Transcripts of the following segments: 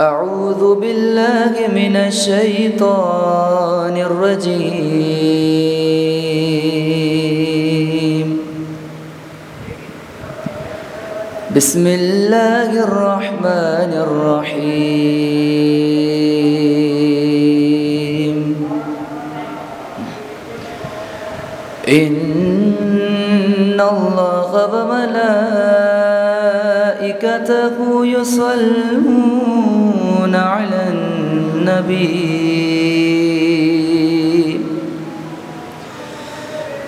أعوذ بالله من الشيطان الرجيم. بسم الله الرحمن الرحيم. إن الله وملائكته يصلون على النبي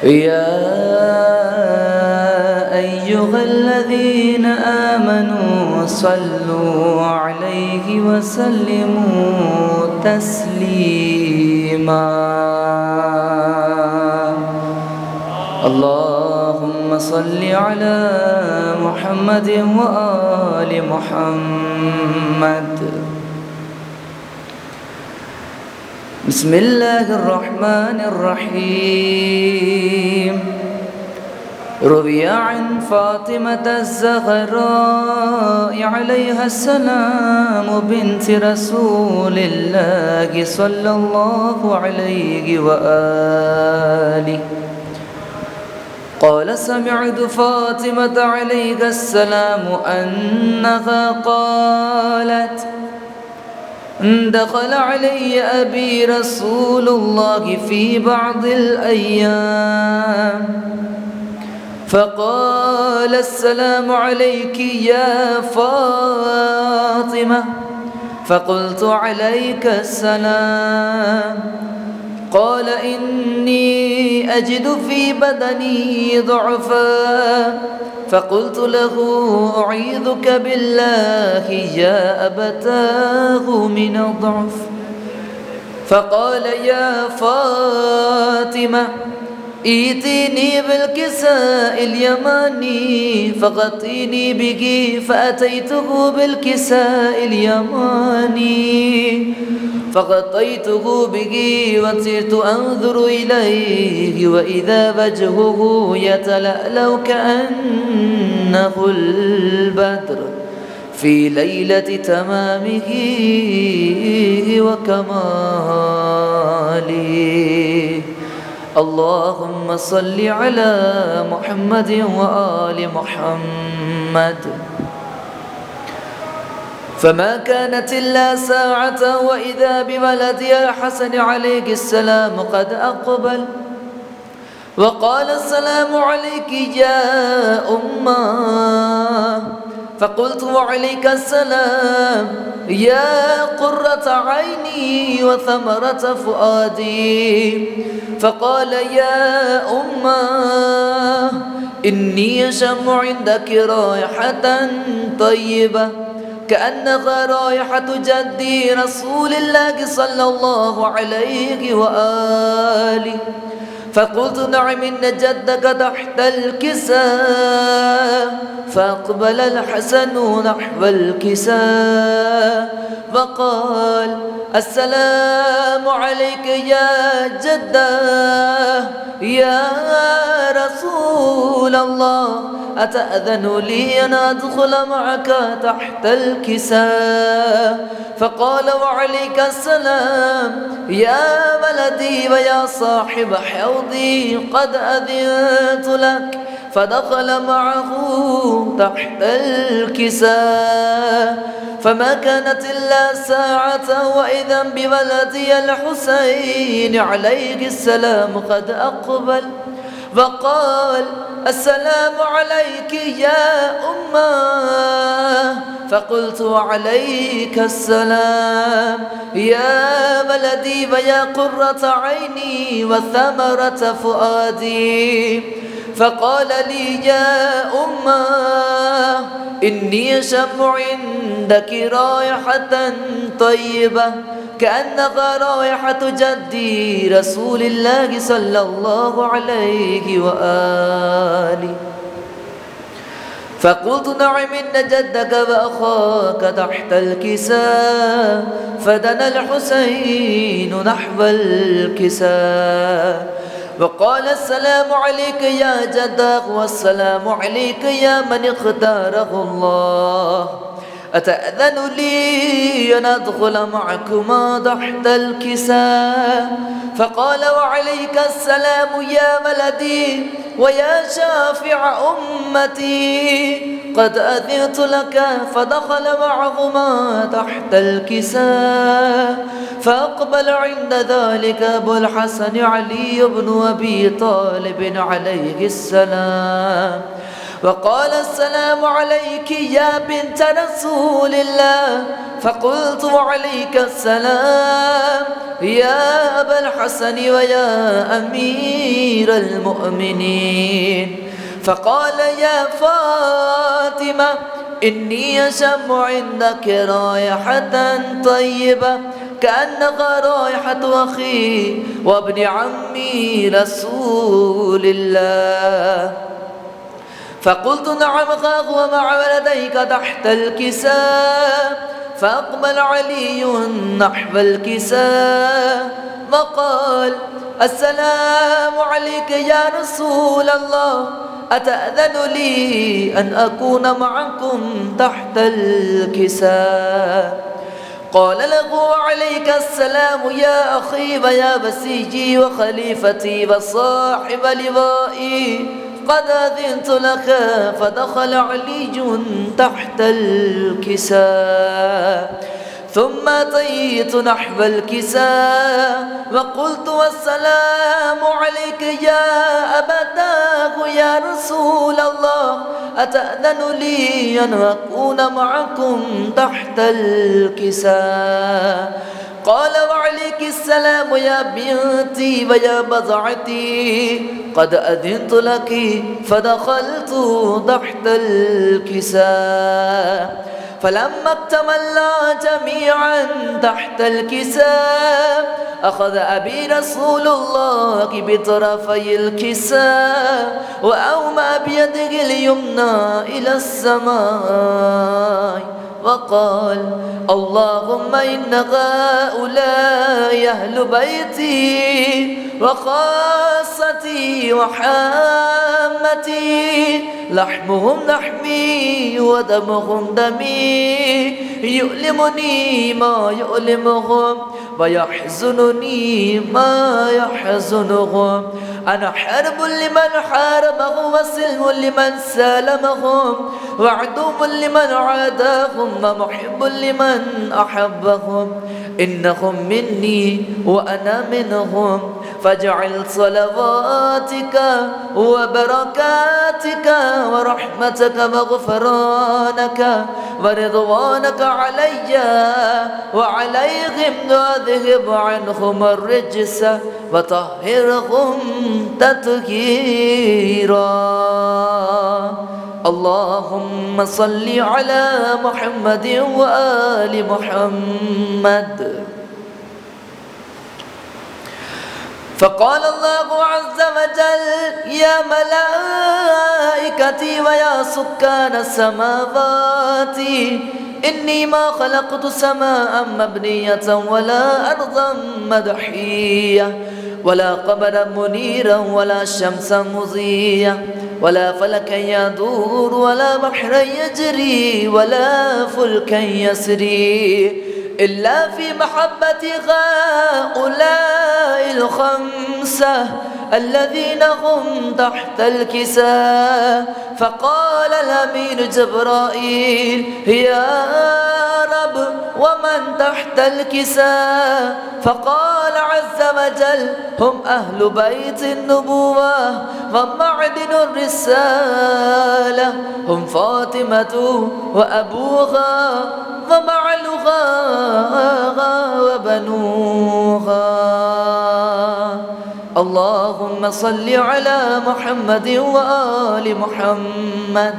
يا أيها الذين آمنوا صلوا عليه وسلموا تسليما. اللهم صل على محمد وآل محمد. بسم الله الرحمن الرحيم. روي عن فاطمة الزهراء عليها السلام بنت رسول الله صلى الله عليه وآله قال سمعت فاطمة عليها السلام أنها قالت دخل علي أبي رسول الله في بعض الأيام فقال السلام عليك يا فاطمة فقلت عليك السلام. قال إني أجد في بدني ضعفا فقلت له أعيذك بالله يا أبتاه من الضعف. فقال يا فاطمة ائتيني بالكساء اليماني فغطيني به فأتيته بالكساء اليماني فغطيته به وصرت أنظر إليه وإذا وجهه يتلألأ كأنه البدر في ليلة تمامه وكماله. اللهم صل على محمد وآل محمد. فما كانت إلا ساعة وإذا بولدي الحسن عليه السلام قد أقبل وقال السلام عليك يا أمه. فقلت وعليك السلام يا قرة عيني وثمرة فؤادي. فقال يا أمه إني أشم عندك رائحة طيبة كأنها رائحة جدي رسول الله صلى الله عليه وآله. فقلت نعم إن جدك تحت الكساء. فأقبل الحسن نحو الكساء وقال السلام عليك يا جده يا رسول الله أتأذن لي أن أدخل معك تحت الكساء. فقال وعليك السلام يا ولدي ويا صاحب حوضي قد أذنت لك. فدخل معه تحت الكساء. فما كانت إلا ساعة وإذا بولدي الحسين عليه السلام قد أقبل وقال السلام عليك يا أمه. فقلت وعليك السلام يا ولدي ويا قرة عيني وثمرة فؤادي. فقال لي يا أمه إني أشم عندك رائحة طيبة كأنها رائحة جدي رسول الله صلى الله عليه وآله. فقلت نعم إن جدك وأخاك تحت الكساء. فدنا الحسين نحو الكساء وقال السلام عليك يا جدك والسلام عليك يا من اختاره الله. أتأذن لي أن أدخل معكما تحت الكساء؟ فقال وعليك السلام يا ولدي ويا شافع أمتي، قد أذنت لك. فدخل معهما تحت الكساء. فأقبل عند ذلك أبو الحسن علي بن أبي طالب عليه السلام، وقال السلام عليك يا بنت رسول الله. فقلت وعليك السلام يا أبا الحسن ويا أمير المؤمنين. فقال يا فاطمة إني أشم عندك رائحة طيبة كأنها رائحة أخي وابن عمي رسول الله. فقلت نعم هو مع ولديك تحت الكساء. فأقبل علي نحو الكساء وقال السلام عليك يا رسول الله، أتأذن لي أن أكون معكم تحت الكساء؟ قال له عليك السلام يا أخي ويا بسيجي وخليفتي وصاحب لوائي، قد أذنت لك. فدخل علي تحت الكساء. ثم أتيت نحو الكساء وقلت والسلام عليك يا أبتاه يا رسول الله، أتأذن لي أن أكون معكم تحت الكساء؟ قال وعليك السلام يا بنتي ويا بضعتي، قد أذنت لك. فدخلت تحت الكساء. فلما اكتملنا جميعا تحت الكساء أخذ أبي رسول الله بطرفي الكساء وأومأ بيده اليمنى إلى السماء وقال اللهم إن هؤلاء أهل بيتي وخاصتي وحامتي، لحمهم لحمي ودمهم دمي، يؤلمني ما يؤلمهم ويحزنني ما يحزنهم. أنا حرب لمن حاربهم وسلم لمن سالمهم وعدو لمن عاداهم ومحب لمن أحبهم. إنهم مني وأنا منهم، فاجعل صلواتك وبركاتك ورحمتك وغفرانك ورضوانك علي وعليهم، واذهب عنهم الرجس وطهرهم تطهيرا. اللهم صل على محمد وآل محمد. فقال الله عز وجل يا ملائكتي ويا سكان السماوات إني ما خلقت سماء مبنية ولا أرضا مدحية ولا قمرا منيرا ولا شمسا مضية ولا فلكا يدور ولا بحرا يجري ولا فلكا يسري إلا في محبة هؤلاء الخمسة الذين هم تحت الكساء. فقال الأمين جبرائيل يا رب ومن تحت الكساء؟ فقال عز وجل هم أهل بيت النبوة ومعدن الرسالة، هم فاطمة وأبوها وبعلها وبنوها. اللهم صل على محمد وآل محمد.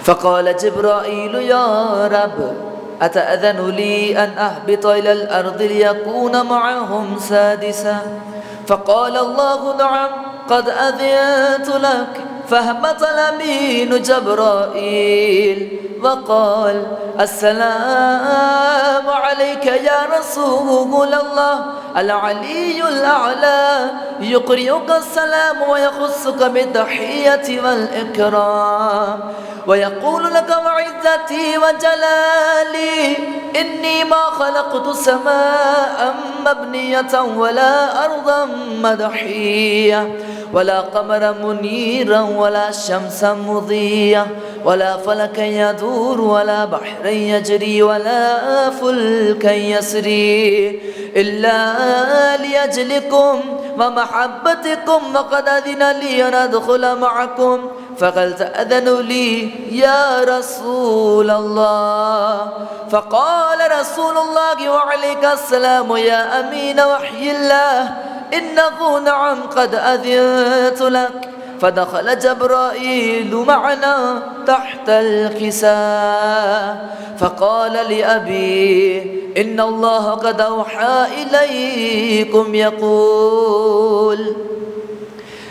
فقال جبرائيل يا رب أتأذن لي أن أهبط إلى الأرض ليكون معهم سادسا؟ فقال الله نعم قد أذنت لك. فهبط الأمين جبرائيل وقال السلام عليك يا رسول الله العلي الأعلى يقرئك السلام ويخصك بالتحية والإكرام ويقول لك وعزتي وجلالي إني ما خلقت سماء مبنية ولا أرضا مدحية ولا قمرا منيرا ولا شمسا مضية ولا فلكا يدور ولا بحرا يجري ولا فلكا يسري إلا لأجلكم ومحبتكم وقد أذن لي أن أدخل معكم فقد تأذنوا لي يا رسول الله. فقال رسول الله وعليك السلام يا أمين وحي الله إنه نعم قد أذنت لك. فدخل جبرائيل معنا تحت الكساء فقال لأبي إن الله قد أوحى إليكم يقول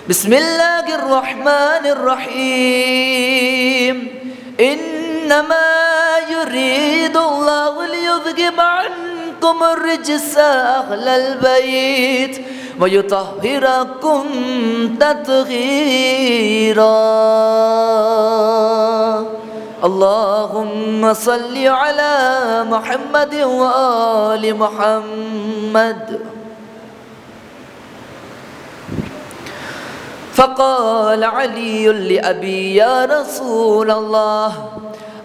بسم الله الرحمن الرحيم إنما يريد الله ليذهب عنكم الرجس أهل البيت ويطهركم تطهيرا. اللهم صل على محمد وآل محمد. فقال علي لأبي يا رسول الله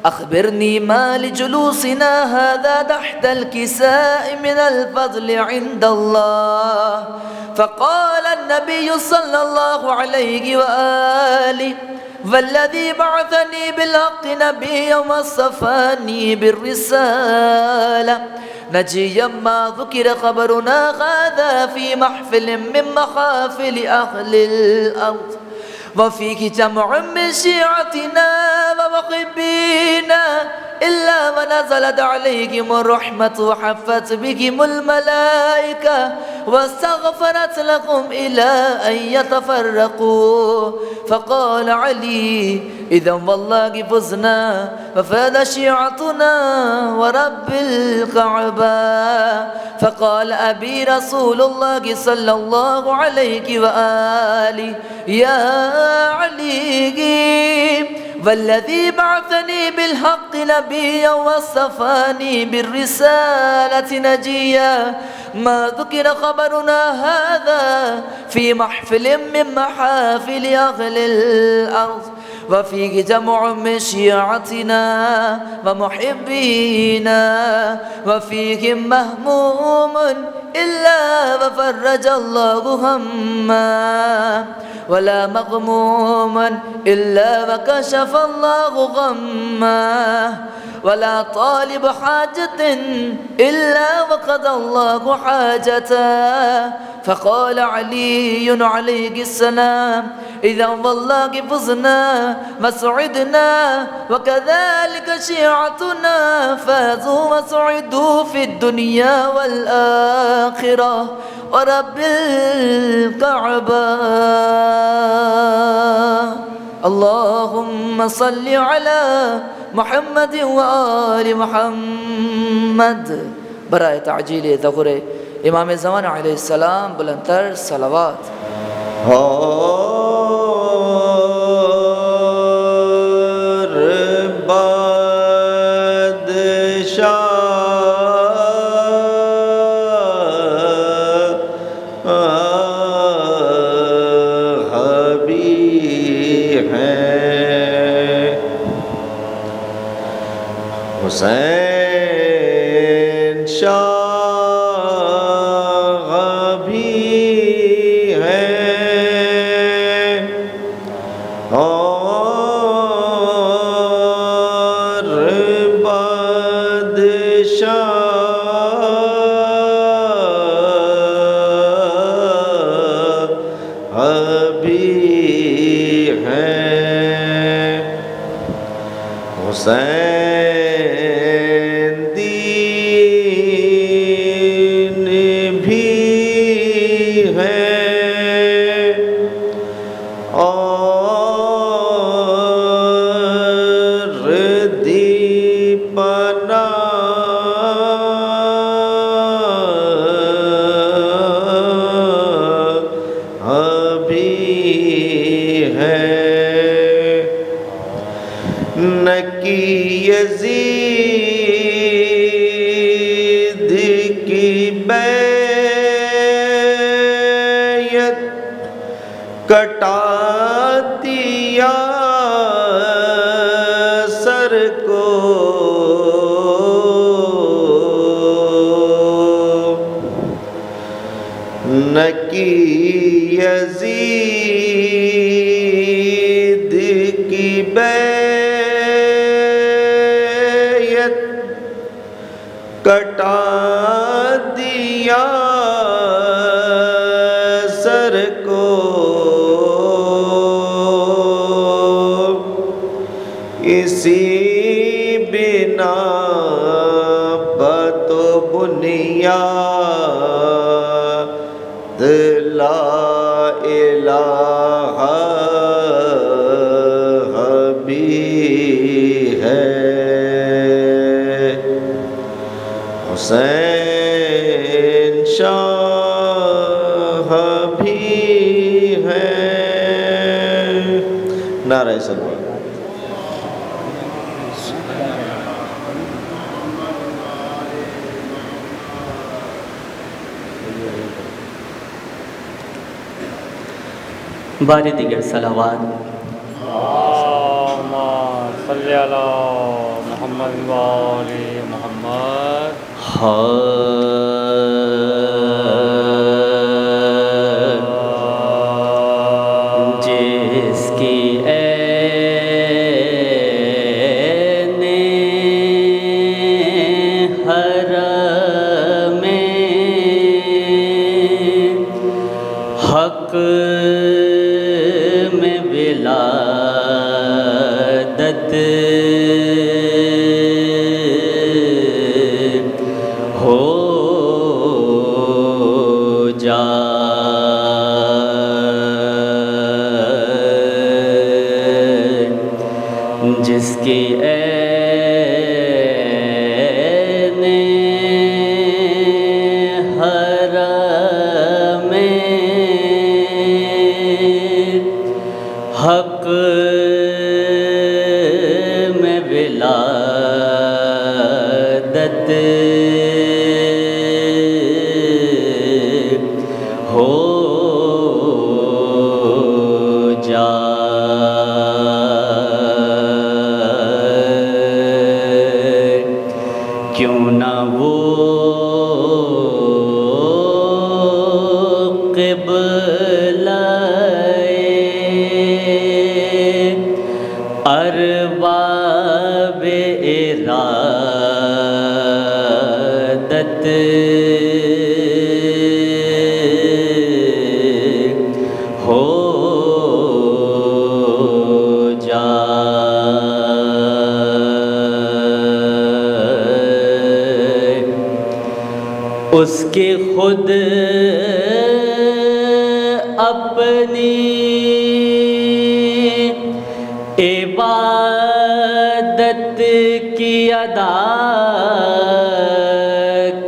أخبرني ما لجلوسنا هذا تحت الكساء من الفضل عند الله. فقال النبي صلى الله عليه وآله والذي بعثني بالحق نبيا واصطفاني بالرسالة نجيا ما ذكر خبرنا هذا في محفل من محافل أهل الأرض وفيك جمع من شيعتنا ومحبينا إلا ونزلت عليهم الرحمة وحفت بهم الملائكة واستغفرت لهم إلى أن يتفرقوا. فقال علي إذا والله فزنا وفاد شيعتنا ورب الكعبة. فقال أبي رسول الله صلى الله عليه وآله يا علي والذي بعثني بالحق نبيا واصطفاني بالرسالة نجيا ما ذكر خبرنا هذا في محفل من محافل أهل الأرض وفيه جمع من شيعتنا ومحبينا وفيهم مهموم إلا وفرج الله همه ولا مغموما إلا وكشف الله غمه ولا طالب حاجة إلا وقضى الله حاجته. فقال علي عليه السلام إذا والله فزنا وسعدنا وكذلك شيعتنا فازوا وسعدوا في الدنيا والآخرة ورب الكعبة. اللهم صل على محمد وآل محمد. برائے تعجیل ظہور امام زمان علیہ السلام بلندتر صلوات. حسین شاہ بھی ہیں اور بادشاہ بھی ہیں. حسین دین بھی ہے اور دین پناہ بھی ہے نہ کی یزید کی بیعت کٹا دیا سر کو نہ کی یزید کی بیعت کٹا دیا سر کو اسی بنا بتو بنیاد لا الہ بھی ہے حسین شاہ بھی ہے نعرہ سلوات بار دیگر صلوات اللہم صلی علی محمد و آل محمد جس کی عین حرم حق میں ولادت ہو جائے جس کی عین حرم حق میں ولادت ہو جائے کیوں نہ وہ قبلہ ارباب ارادت ہو جائے اس کی خود اپنی عبادت کی ادا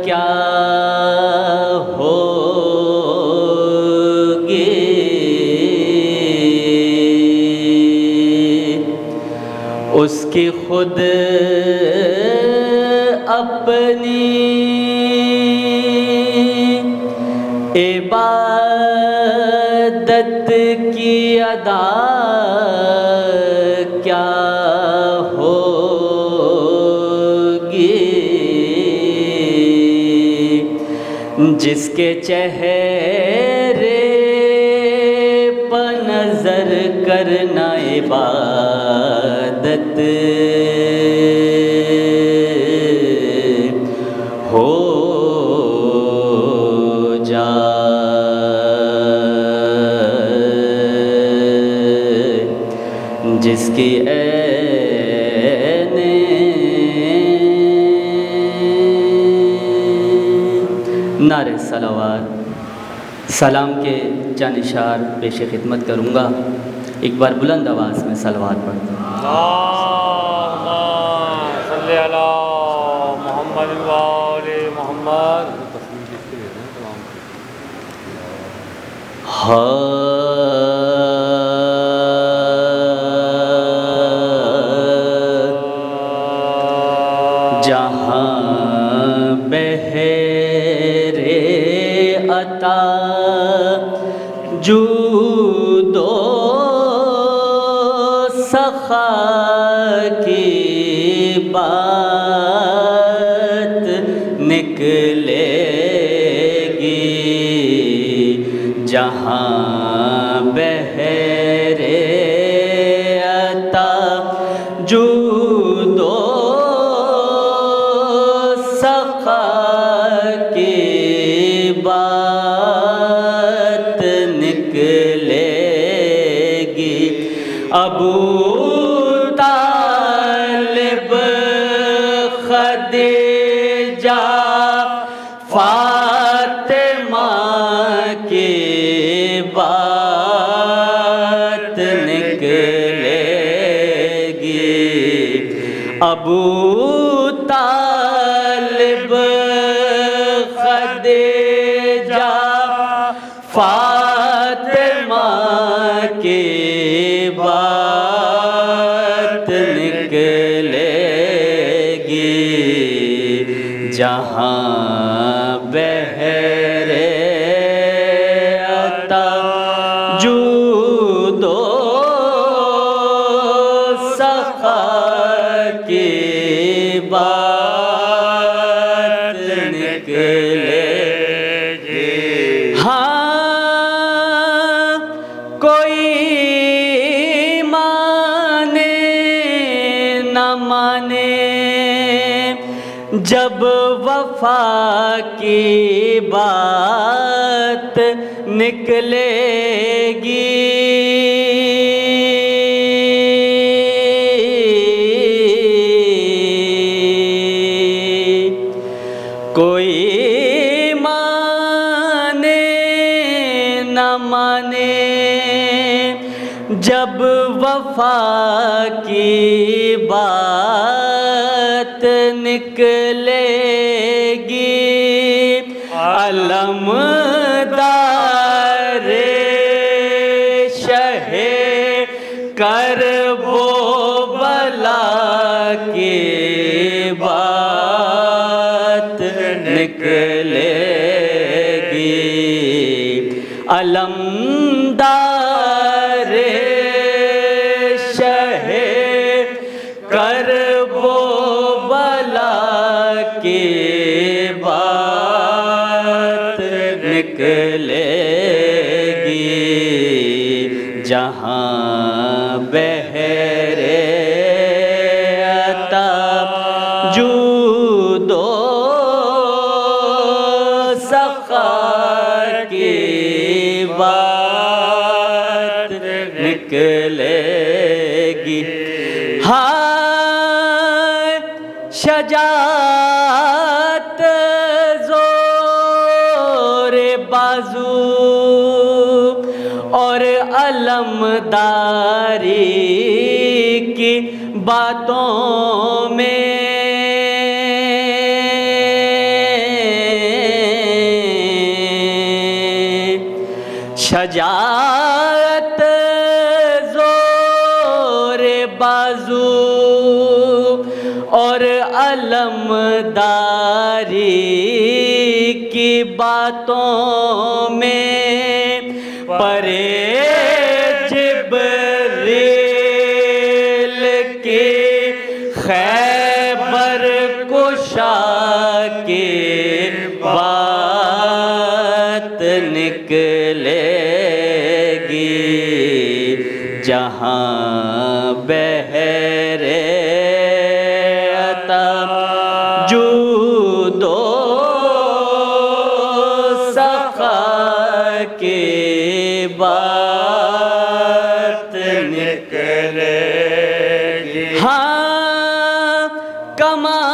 کیا ہوگی اس کی خود اپنی عبادت کی ادا کیا ہوگی جس کے چہرے پر نظر کرنا عبادت ہو جائے جس کی عین نعرہ صلوات سلام کے چند اشعار پیش خدمت کروں گا ایک بار بلند آواز میں صلوات پڑھتا ہوں اللہم صلی علی محمد و آل محمد. جہاں بہرے عطا جود و سخا کی بات نکلے گی، جہاں بہرے عطا جود و سخا کی بات نکلے گی. ابو طالب خدیجہ فاطمہ کی بات نکلے گی. ابو طالب خدیجہ فاطمہ کی بات نکلے گی، جہاں بہرے عطا جود و سخا کی بات نکلے گی. ہاں کوئی مانے نہ مانے جب وفا کی بات نکلے گی. کوئی مانے نہ مانے جب وفا کی بات نکلے گی. علمدار شہ کرب و بلا کی بات نکلے گی. علمدار شہ کرب و بلا کی بات نکلے گی، جہاں بہرے عطا جود و سخا کی بات نکلے گی. ہائے شجاعت زور بازو اور علمداری کی باتوں میں شجاعت زور بازو اور علمداری کی باتوں میں پرے جبریل کی خیبر کشا کی بات نکلے گی، جہاں بہرے عطا جود و سخا کی بات نکلے گی. ہاں کماں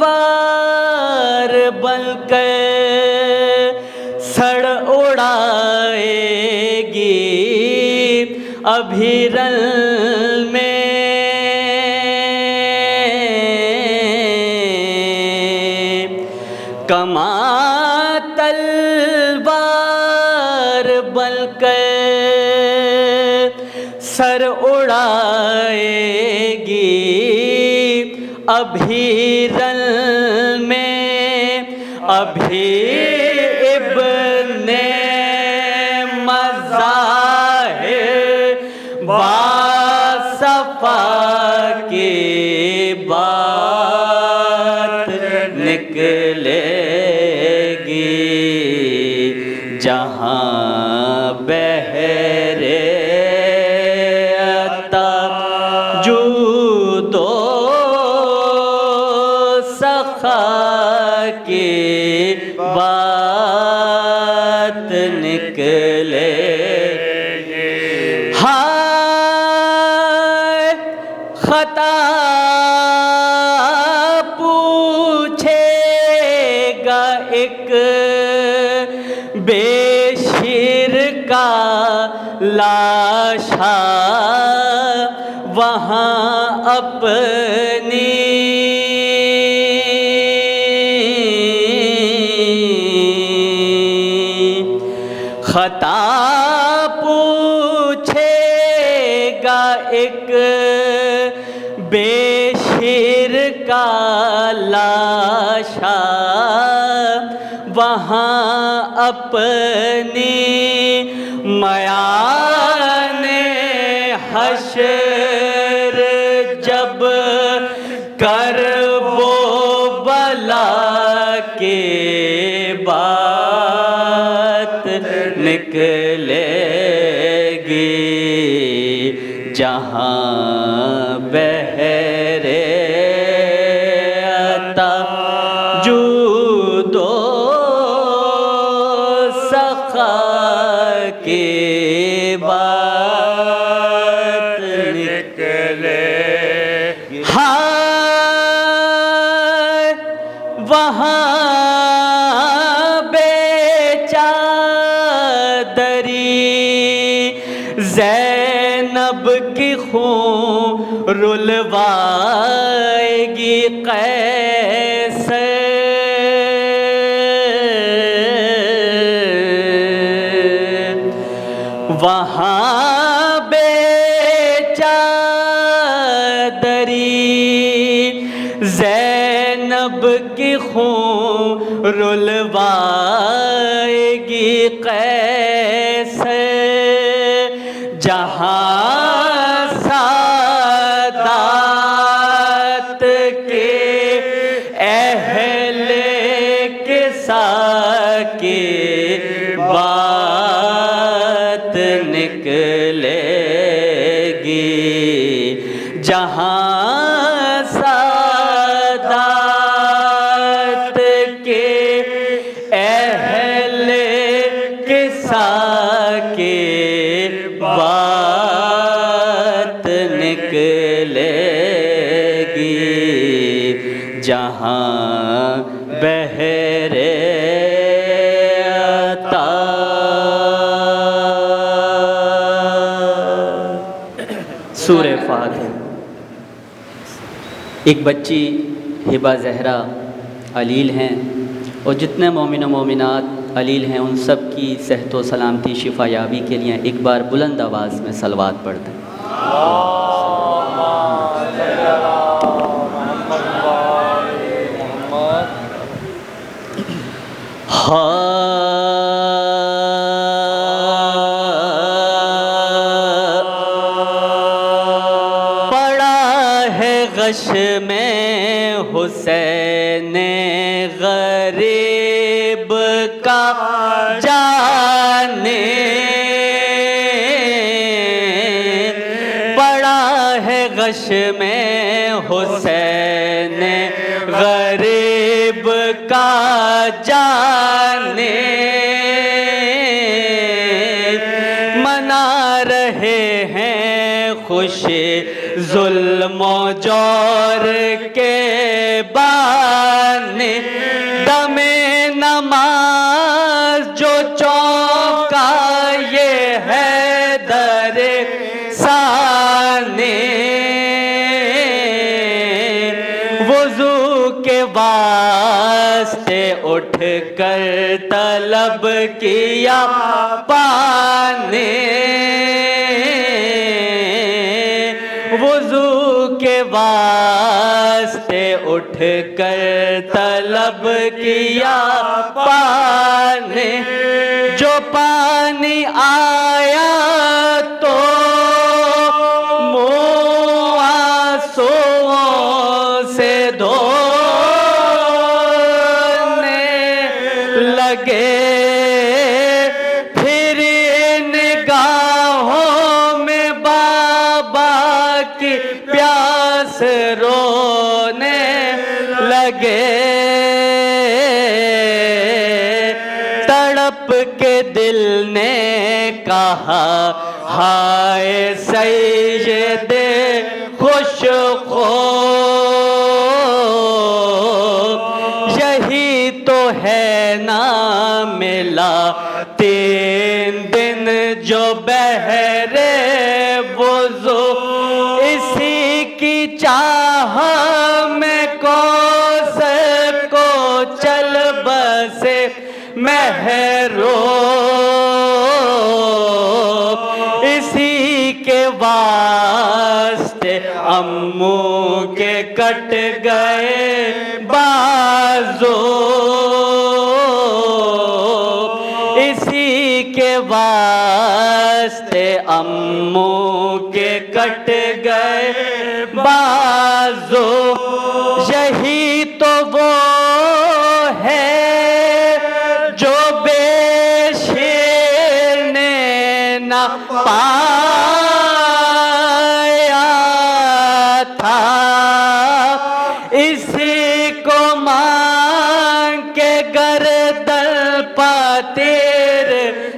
تلوار بن کر سڑ اڑائے گی ابھی رن میں کما تلوار بن کر سر اڑائے گی، ابھی رن میں ابھی ابن مظاہر باصفا کی بات نکلے گی، جہاں بہرے عطا جود و سخا کی بات نکلے گی۔ ہائے خطا پوچھے گا ایک بے شیر کا لاشا، وہاں اپنی خطا پوچھے گا ایک بے شیر کا لاشا، وہاں اپنی میان حشر جب کرب و بلا کے بات نکلے گی، جہاں بہرے عطا جود و سخا کی بات نکلے گی۔ ہائے وہاں بے چادری زینب کی خون رلوائے گی قیصر، وہاں بے چادری زینب کی خون رلوائے گی قیصر، جہاں سادات کے اہل قصہ کی بات نکلے گی، جہاں سادات کے اہل قصہ کی بات نکلے گی، جہاں بہرے عطا۔ سورہ فاتحہ۔ ایک بچی ہبہ زہرا علیل ہیں، اور جتنے مومن و مومنات علیل ہیں ان سب کی صحت و سلامتی شفا یابی کے لیے ایک بار بلند آواز میں صلوات پڑھتے ہیں۔ پڑا ہے غش میں حسین غریب کا جانے، پڑا ہے غش میں حسین غریب کا جانے، منا رہے ہیں خوش ظلم و جور کے بانے، دم نماز جو چونکا یہ ہے در ثانی، وضو کے واسطے سے اٹھ کر طلب کیا پانی، وضو کے واسطے اٹھ کر طلب کیا پانی، جو پانی آیا تو منہ آنسوؤں سے دھونے لگے، پھر نگاہوں میں بابا کی پیاس رونے لگے، تڑپ کے دل نے کہا ہائے سید خوش خو، یہی تو ہے نا ملا 3 دن جو بہرے وضو، اسی کی چاہ میں کوثر کو چل بسے مہرو، اسی کے واسطے اموں کے کٹ گئے بازو، اسی کے واسطے اموں کے کٹ گئے بازو، یہی تو وہ ہے جو بے شیر نے نہ پایا تھا، اسی کو مانگ کے گردن پہ تیر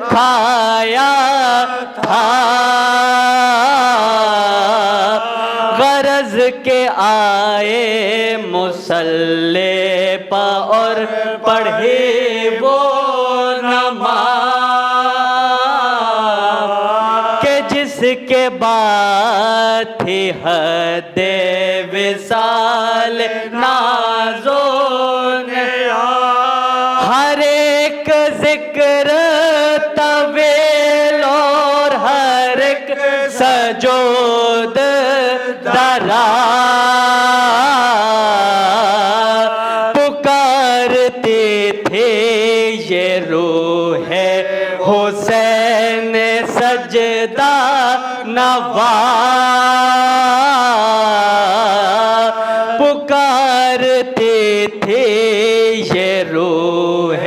کھایا تھا، غرض کے آئے مصلی پہ اور پڑھی وہ نماز، کہ جس کے بعد تھی حد وصال ناز و نیاز، ہر ایک ذکر طویل اور ہر ایک سجود دراز، پکارتی تھی یہ روح حسین سجدہ نواز، پکارتی تھی یہ روح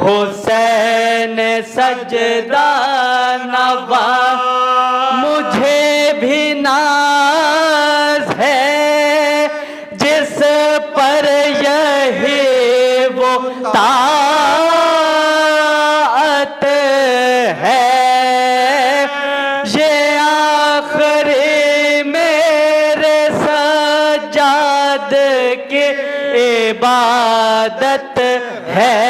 حسین سجدہ نواز، مجھے بھی ناز ہے جس پر یہی وہ طاعت ہے، یہ آخری میرے سجاد کی عبادت ہے،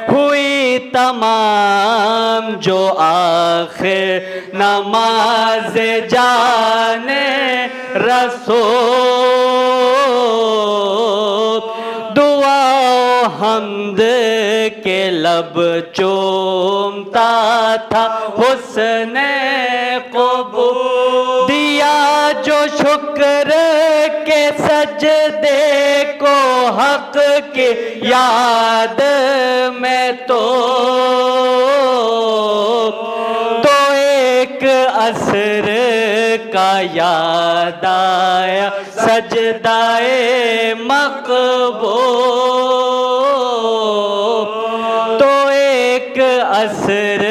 ہوئی تمام جو آخر نماز جانے رسول، دعا و حمد کے لب چومتا تھا حسن قبول، دیا جو شکر کے سجدے کو حق کی یاد میں تو ایک عصر کا یاد آیا سجدائے مقبول، تو ایک عصر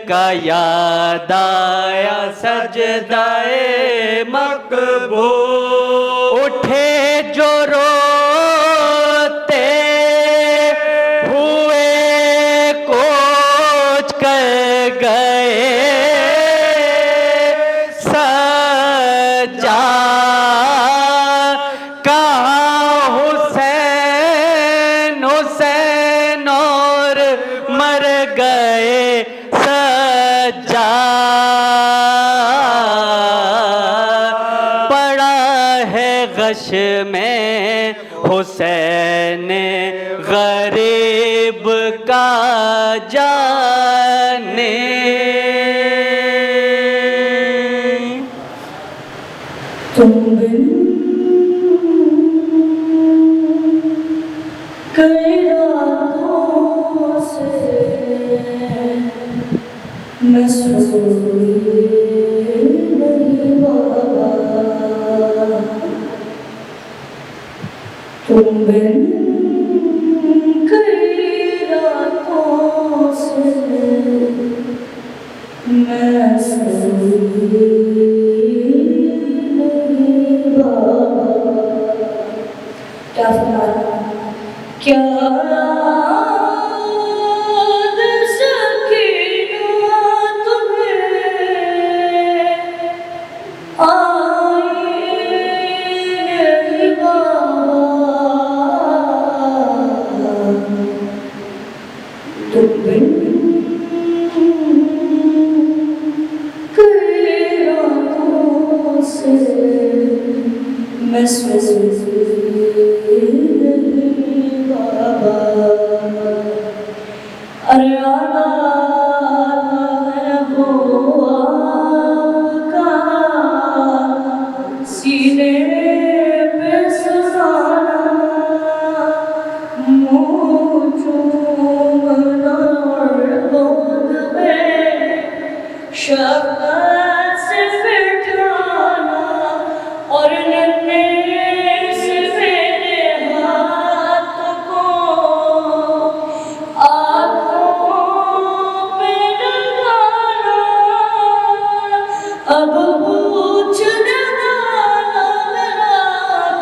کا یاد آیا سجدائے مقبول، اٹھے جو روتے ہوئے کوچ کر گئے، سجا کہا حسین حسین اور مر گئے سجا، پڑا ہے غش میں حسین غریب کا جانے تم بن کئی راتوں سے میں سوئی نہیں بابا، تم بن کئی راتوں سے میں سوئی نہیں بابا۔ کیا فرمایا؟ کیا یاد سکینہ تمہیں آئی نہیں بابا، تم بن کئی راتوں سے میں سوئی ارے آنا ہے وہ آقا سینے پہ سجانا، منہ چومنا اور گود میں شفقت سے بٹھانا، اور ننے سے میرے ہاتھ کو اب پوچھ نگانا میرا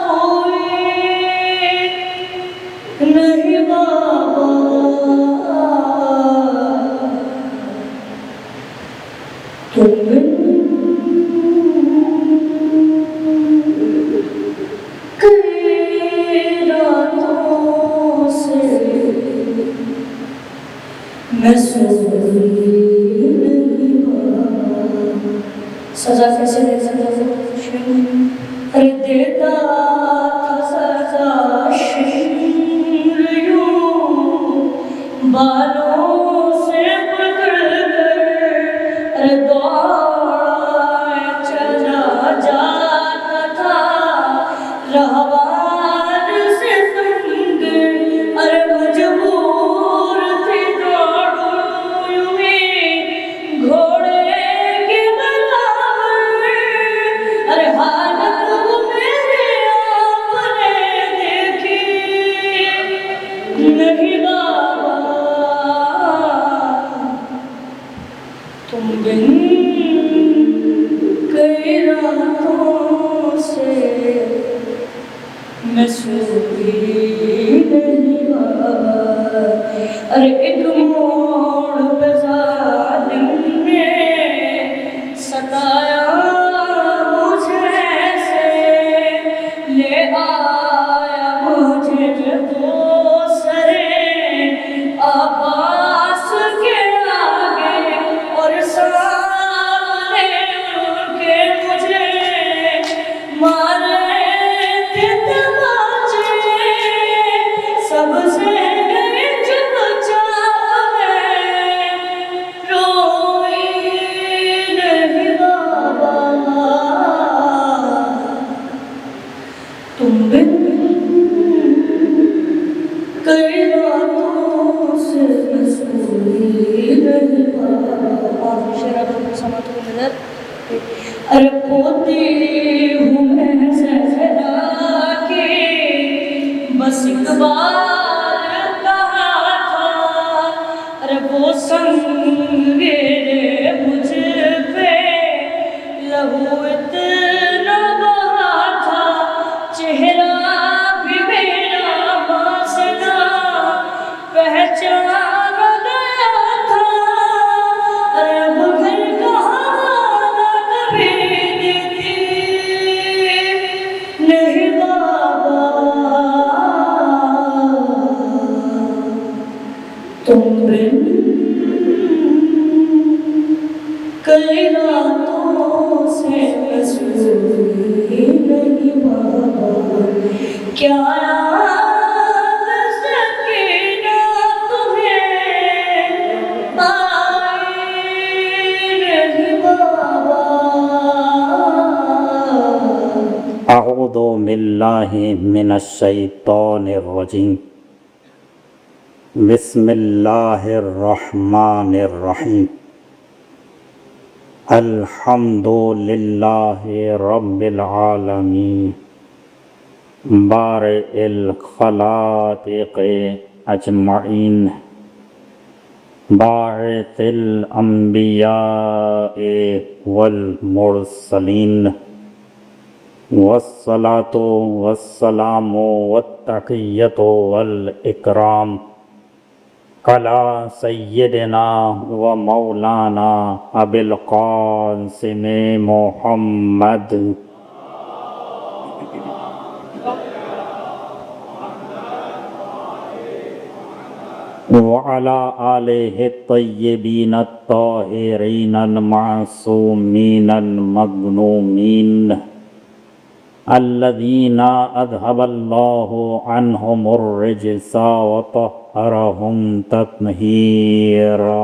کوئی نہیں بابا، تم کئی راتوں سے میں سوئی نہیں بابا۔ سزا کیسے دے سزا ارے دیتا تھا سزا شیر یوں بالوں سے پکڑ کر، ارے دوڑائے چلا جاتا تھا رہوان سے تنگ، ارے مجبور تھی دوڑوں یوں ہی گھوڑے کی برابر، ارے حالت وہ میری آپ نے دیکھی نہیں بابا، تم بن کئی راتوں سے میں سوئی نہیں بابا، ارے ایک موڑ پہ ظالم نے ستایا مجھے سے، لے آیا مجھے وہ سرے عباس کے آگے، اور سامنے ان کے مجھے مارے تھے تماچے، سب سے گئے چپ چاپ میں روئی نہیں بابا، تم بن کئی راتوں سے میں سوئی نہیں بابا۔ شراب کو سماعت کو مدد، ارے پوتی ہوں میں زہرا کی، بس ایک بار کہا تھا، ارے وہ سنگے مجھ پہ لہو اتنا بہا تھا، چہرہ بھی میرا باسنا پہچان گیا تھا، ارے اب گھر کہاں نہ کبھی دیتی نہیں بابا، تم بن کئی راتوں سے میں سوئی کیا یاد سکینہ تمہیں آئی نہیں بابا. اعوذ باللہ من الشیطان الرجیم. بسم اللہ الرحمن الرحیم. الحمد للہ رب العالمین بارئ الخلائق اجمعین باعث الانبیاء والمرسلین والصلاة والسلام والتحیۃ والاکرام علی سیدنا و مولانا ابی القاسم محمد وعلی آلہ الطیبین الطاہرین المعصومین المظلومین الذین اذهب اللہ عنہم الرجس وطہرہم تطہیرا.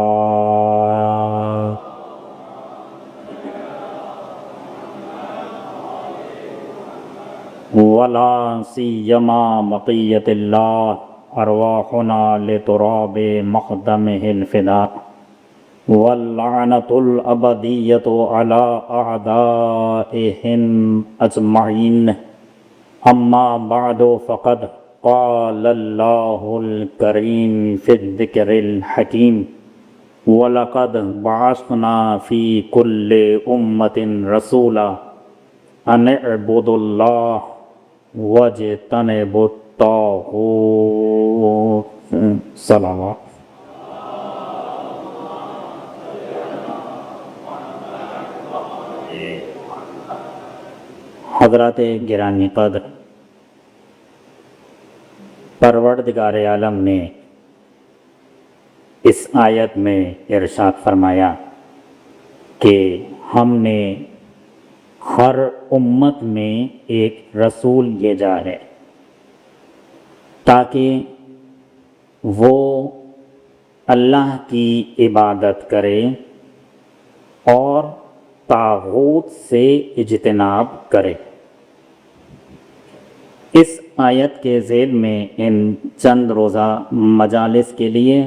ولا سیما بقیت اللہ ارواحنا لتراب مقدمہ الفداء واللعنۃ الابدیۃ علی اعدائہم اجمعین. اما بعد فقد قال اللہ الکریم فی الذکر الحکیم وَلَقَدْ بَعَثْنَا فِي كُلِّ أُمَّةٍ رَسُولًا أَنِ اعْبُدُوا اللَّهَ وَاجْتَنِبُوا الطَّاغُوتَ. صلوات. حضرات گرامی قدر، پروردگار عالم نے اس آیت میں ارشاد فرمایا کہ ہم نے ہر امت میں ایک رسول بھیجا ہے تاکہ وہ اللہ کی عبادت کرے اور طاغوت سے اجتناب کرے. اس آیت کے ذیل میں ان چند روزہ مجالس کے لیے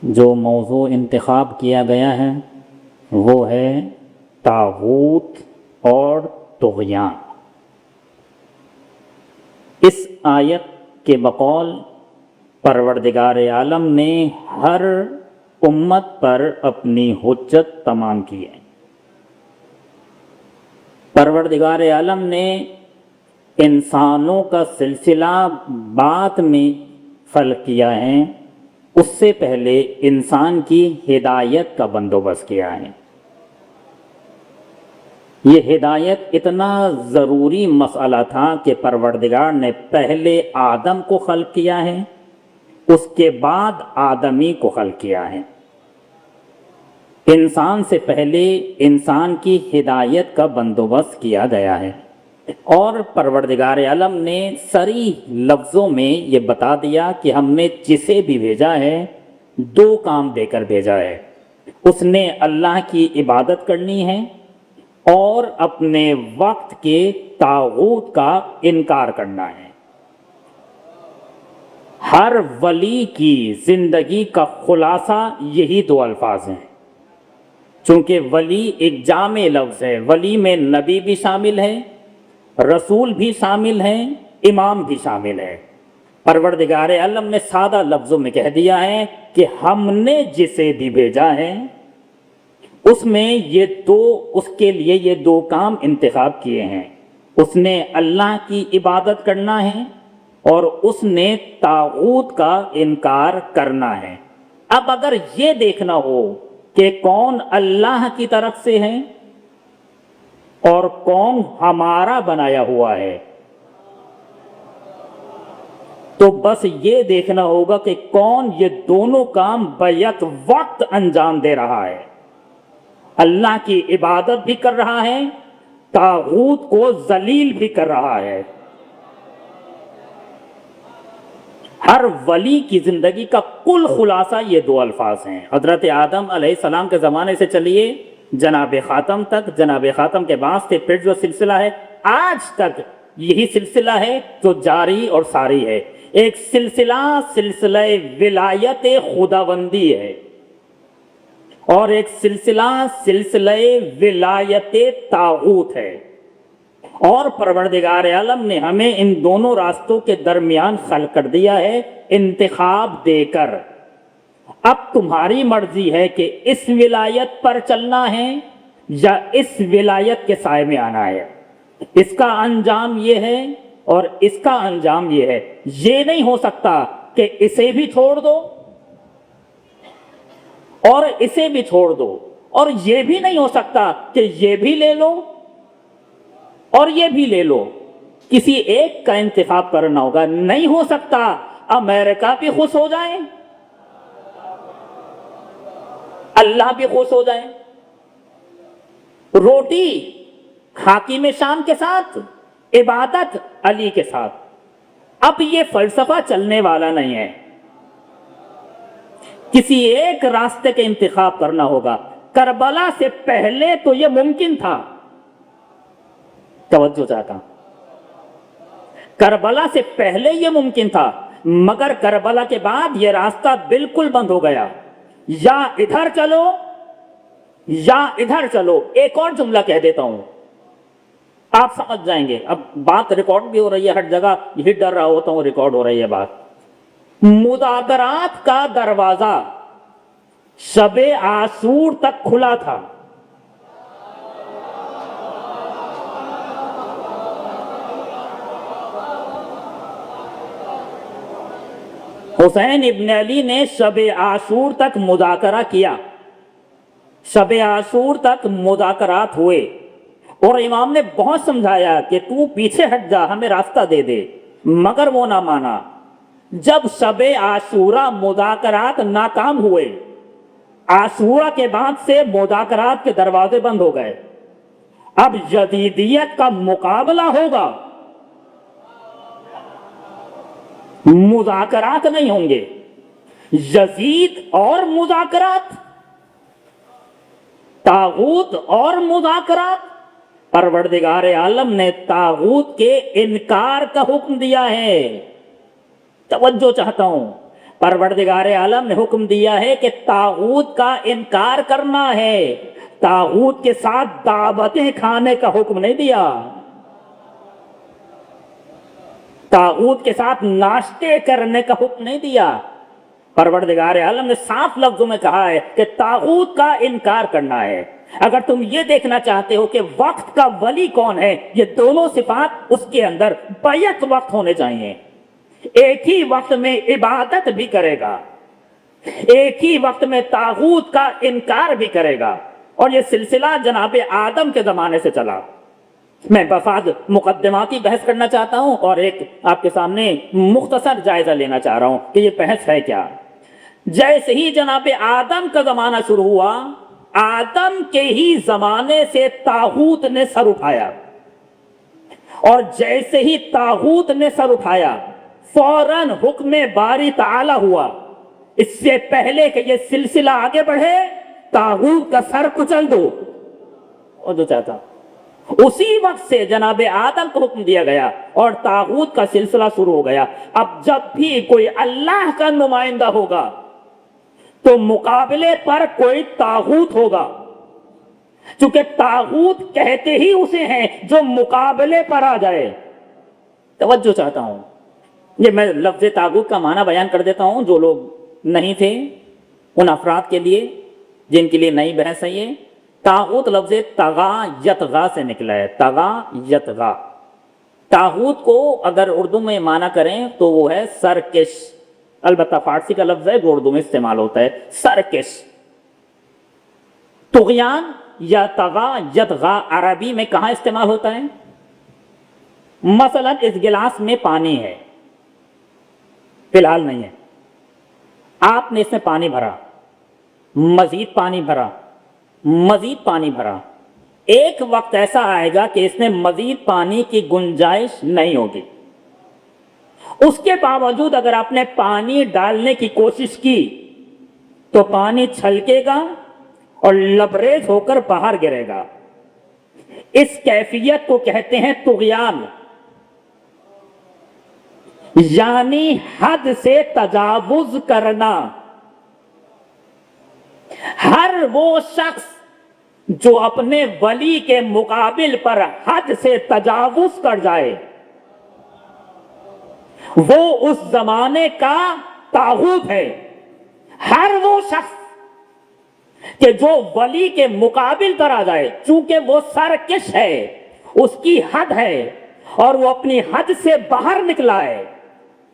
جو موضوع انتخاب کیا گیا ہے وہ ہے طاغوت اور طغیان. اس آیت کے بقول پروردگار عالم نے ہر امت پر اپنی حجت تمام کی ہے. پروردگار عالم نے انسانوں کا سلسلہ بعد میں خلق کیا ہے، اس سے پہلے انسان کی ہدایت کا بندوبست کیا ہے. یہ ہدایت اتنا ضروری مسئلہ تھا کہ پروردگار نے پہلے آدم کو خلق کیا ہے، اس کے بعد آدمی کو خلق کیا ہے. انسان سے پہلے انسان کی ہدایت کا بندوبست کیا گیا ہے، اور پروردگار عالم نے صریح لفظوں میں یہ بتا دیا کہ ہم نے جسے بھی بھیجا ہے دو کام دے کر بھیجا ہے. اس نے اللہ کی عبادت کرنی ہے اور اپنے وقت کے طاغوت کا انکار کرنا ہے. ہر ولی کی زندگی کا خلاصہ یہی دو الفاظ ہیں. چونکہ ولی ایک جامع لفظ ہے، ولی میں نبی بھی شامل ہے، رسول بھی شامل ہے، امام بھی شامل ہے. پروردگار عالم نے سادہ لفظوں میں کہہ دیا ہے کہ ہم نے جسے بھی بھیجا ہے اس میں اس کے لیے یہ دو کام انتخاب کیے ہیں. اس نے اللہ کی عبادت کرنا ہے اور اس نے طاغوت کا انکار کرنا ہے. اب اگر یہ دیکھنا ہو کہ کون اللہ کی طرف سے ہے اور کون ہمارا بنایا ہوا ہے، تو بس یہ دیکھنا ہوگا کہ کون یہ دونوں کام بیک وقت انجام دے رہا ہے. اللہ کی عبادت بھی کر رہا ہے، طاغوت کو ذلیل بھی کر رہا ہے. ہر ولی کی زندگی کا کل خلاصہ یہ دو الفاظ ہیں. حضرت آدم علیہ السلام کے زمانے سے چلیے جناب خاتم تک، جناب خاتم کے بعد سے پھر جو سلسلہ ہے آج تک یہی سلسلہ ہے جو جاری اور ساری ہے. ایک سلسلہ سلسلہ ولایت خداوندی ہے اور ایک سلسلہ سلسلہ ولایت طاغوت ہے. اور پروردگار عالم نے ہمیں ان دونوں راستوں کے درمیان خلق کر دیا ہے انتخاب دے کر. اب تمہاری مرضی ہے کہ اس ولایت پر چلنا ہے یا اس ولایت کے سائے میں آنا ہے. اس کا انجام یہ ہے اور اس کا انجام یہ ہے. یہ نہیں ہو سکتا کہ اسے بھی چھوڑ دو اور اسے بھی چھوڑ دو، اور یہ بھی نہیں ہو سکتا کہ یہ بھی لے لو اور یہ بھی لے لو. کسی ایک کا انتخاب کرنا ہوگا. نہیں ہو سکتا امریکہ بھی خوش ہو جائیں، اللہ بھی خوش ہو جائیں. روٹی حاکم شام کے ساتھ، عبادت علی کے ساتھ. اب یہ فلسفہ چلنے والا نہیں ہے. کسی ایک راستے کا انتخاب کرنا ہوگا. کربلا سے پہلے تو یہ ممکن تھا. توجہ چاہتا ہوں، کربلا سے پہلے یہ ممکن تھا، مگر کربلا کے بعد یہ راستہ بالکل بند ہو گیا. یا ادھر چلو یا ادھر چلو. ایک اور جملہ کہہ دیتا ہوں، آپ سمجھ جائیں گے. اب بات ریکارڈ بھی ہو رہی ہے ہر جگہ، یہی ڈر رہا ہوتا ہوں ریکارڈ ہو رہی ہے بات. مذاکرات کا دروازہ شب عاشور تک کھلا تھا. حسین ابن علی نے شب عاشور تک مذاکرہ کیا. شب عاشور تک مذاکرات ہوئے اور امام نے بہت سمجھایا کہ تو پیچھے ہٹ جا، ہمیں راستہ دے دے، مگر وہ نہ مانا. جب شب عاشورہ مذاکرات ناکام ہوئے، عاشورہ کے بعد سے مذاکرات کے دروازے بند ہو گئے. اب جدیدیت کا مقابلہ ہوگا، مذاکرات نہیں ہوں گے. یزید اور مذاکرات، طاغوت اور مذاکرات. پروردگار عالم نے طاغوت کے انکار کا حکم دیا ہے. توجہ چاہتا ہوں، پروردگار عالم نے حکم دیا ہے کہ طاغوت کا انکار کرنا ہے. طاغوت کے ساتھ دعوتیں کھانے کا حکم نہیں دیا، طاغوت کے ساتھ ناشتے کرنے کا حکم نہیں دیا. پروردگار عالم نے صاف لفظوں میں کہا ہے کہ طاغوت کا انکار کرنا ہے. اگر تم یہ دیکھنا چاہتے ہو کہ وقت کا ولی کون ہے، یہ دونوں صفات اس کے اندر بیک وقت ہونے چاہیے. ایک ہی وقت میں عبادت بھی کرے گا، ایک ہی وقت میں طاغوت کا انکار بھی کرے گا. اور یہ سلسلہ جناب آدم کے زمانے سے چلا. میں مفاد مقدماتی بحث کرنا چاہتا ہوں اور ایک آپ کے سامنے مختصر جائزہ لینا چاہ رہا ہوں کہ یہ بحث ہے کیا. جیسے ہی جناب آدم کا زمانہ شروع ہوا، آدم کے ہی زمانے سے طاغوت نے سر اٹھایا، اور جیسے ہی طاغوت نے سر اٹھایا فوراً حکم باری تعالی ہوا. اس سے پہلے کہ یہ سلسلہ آگے بڑھے، طاغوت کا سر کچل دو. اور جو چاہتا اسی وقت سے جناب آدم کو حکم دیا گیا اور طاغوت کا سلسلہ شروع ہو گیا. اب جب بھی کوئی اللہ کا نمائندہ ہوگا تو مقابلے پر کوئی طاغوت ہوگا، چونکہ طاغوت کہتے ہی اسے ہیں جو مقابلے پر آ جائے. توجہ چاہتا ہوں، یہ میں لفظ طاغوت کا معنی بیان کر دیتا ہوں جو لوگ نہیں تھے، ان افراد کے لیے جن کے لیے نئی بحث ہے. یہ طاغوت لفظ طغا یطغا سے نکلا ہے. طغا یطغا. طاغوت کو اگر اردو میں معنی کریں تو وہ ہے سرکش. البتہ فارسی کا لفظ ہے جو اردو میں استعمال ہوتا ہے، سرکش. طغیان یا طغا یطغا عربی میں کہاں استعمال ہوتا ہے؟ مثلا اس گلاس میں پانی ہے، فی الحال نہیں ہے، آپ نے اس میں پانی بھرا، مزید پانی بھرا، مزید پانی بھرا. ایک وقت ایسا آئے گا کہ اس میں مزید پانی کی گنجائش نہیں ہوگی اس کے باوجود اگر آپ نے پانی ڈالنے کی کوشش کی تو پانی چھلکے گا اور لبریز ہو کر باہر گرے گا. اس کیفیت کو کہتے ہیں طغیان، یعنی حد سے تجاوز کرنا. ہر وہ شخص جو اپنے ولی کے مقابل پر حد سے تجاوز کر جائے وہ اس زمانے کا طاغوت ہے. ہر وہ شخص کہ جو ولی کے مقابل پر آ جائے، چونکہ وہ سرکش ہے، اس کی حد ہے اور وہ اپنی حد سے باہر نکلا ہے.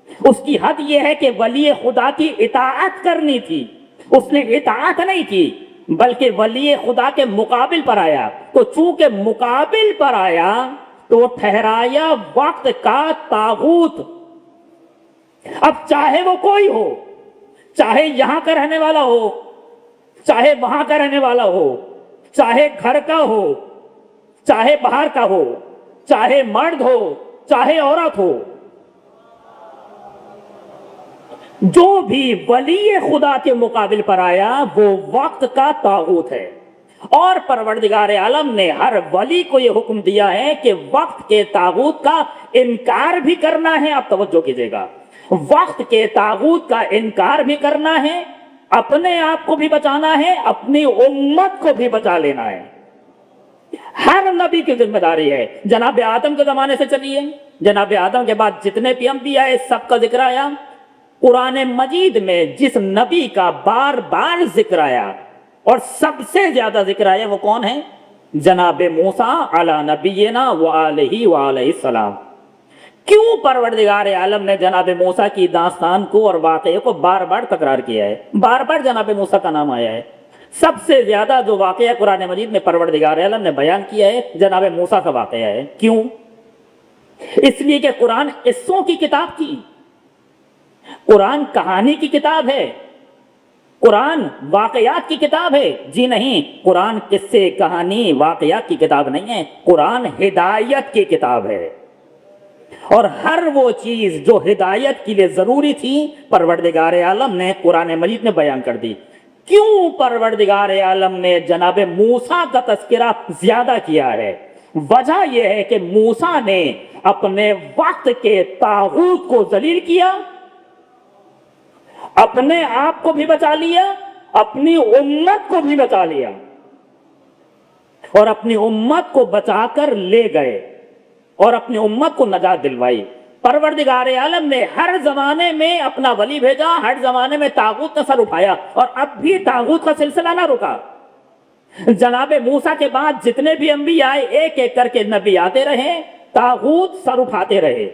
اس کی حد یہ ہے کہ ولی خدا کی اطاعت کرنی تھی، اس نے اطاعت نہیں کی بلکہ ولی خدا کے مقابل پر آیا. تو چونکہ مقابل پر آیا تو وہ ٹھہرایا وقت کا طاغوت. اب چاہے وہ کوئی ہو، چاہے یہاں کا رہنے والا ہو، چاہے وہاں کا رہنے والا ہو، چاہے گھر کا ہو، چاہے باہر کا ہو، چاہے مرد ہو، چاہے عورت ہو، جو بھی ولی خدا کے مقابل پر آیا وہ وقت کا طاغوت ہے. اور پروردگار عالم نے ہر ولی کو یہ حکم دیا ہے کہ وقت کے طاغوت کا انکار بھی کرنا ہے. آپ توجہ کیجئے گا، وقت کے طاغوت کا انکار بھی کرنا ہے، اپنے آپ کو بھی بچانا ہے، اپنی امت کو بھی بچا لینا ہے. ہر نبی کی ذمہ داری ہے. جناب آدم کے زمانے سے چلیے، جناب آدم کے بعد جتنے بھی انبیاء آئے سب کا ذکر آیا. قرآن مجید میں جس نبی کا بار بار ذکر آیا اور سب سے زیادہ ذکر آیا وہ کون ہے؟ جناب موسیٰ علی نبینا وآلہ وعلیہ السلام. کیوں پروردگار عالم نے جناب موسیٰ کی داستان کو اور واقعے کو بار بار تکرار کیا ہے؟ بار بار جناب موسیٰ کا نام آیا ہے. سب سے زیادہ جو واقعہ قرآن مجید میں پروردگار عالم نے بیان کیا ہے جناب موسیٰ کا واقعہ ہے. کیوں؟ اس لیے کہ قرآن قصوں کی کتاب تھی، قرآن کہانی کی کتاب ہے، قرآن واقعات کی کتاب ہے. جی نہیں، قرآن قصے کہانی واقعات کی کتاب نہیں ہے، قرآن ہدایت کی کتاب ہے. اور ہر وہ چیز جو ہدایت کے لیے ضروری تھی پروردگار عالم نے قرآن مجید میں بیان کر دی. کیوں پروردگار عالم نے جناب موسیٰ کا تذکرہ زیادہ کیا ہے؟ وجہ یہ ہے کہ موسیٰ نے اپنے وقت کے طاغوت کو ذلیل کیا، اپنے آپ کو بھی بچا لیا، اپنی امت کو بھی بچا لیا اور اپنی امت کو بچا کر لے گئے اور اپنی امت کو نجات دلوائی. پروردگار عالم نے ہر زمانے میں اپنا ولی بھیجا، ہر زمانے میں طاغوت کا سر اٹھایا اور اب بھی طاغوت کا سلسلہ نہ رکا. جناب موسیٰ کے بعد جتنے بھی انبیاء آئے ایک ایک کر کے نبی آتے رہے، طاغوت سر اٹھاتے رہے.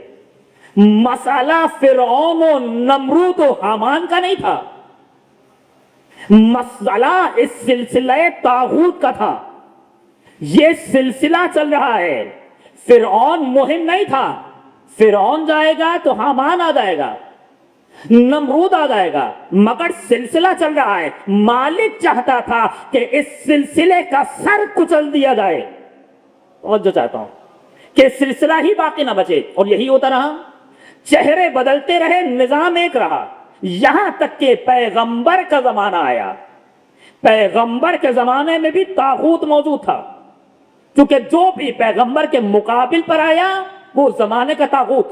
مسئلہ فرعون و نمرود و حامان کا نہیں تھا، مسئلہ اس سلسلہ طاغوت کا تھا. یہ سلسلہ چل رہا ہے. فرعون مہم نہیں تھا، فرعون جائے گا تو حامان آ جائے گا، نمرود آ جائے گا، مگر سلسلہ چل رہا ہے. مالک چاہتا تھا کہ اس سلسلے کا سر کچل دیا جائے. اور جو چاہتا ہوں کہ سلسلہ ہی باقی نہ بچے، اور یہی ہوتا رہا. چہرے بدلتے رہے، نظام ایک رہا، یہاں تک کہ پیغمبر کا زمانہ آیا. پیغمبر کے زمانے میں بھی طاغوت موجود تھا، کیونکہ جو بھی پیغمبر کے مقابل پر آیا وہ زمانے کا طاغوت.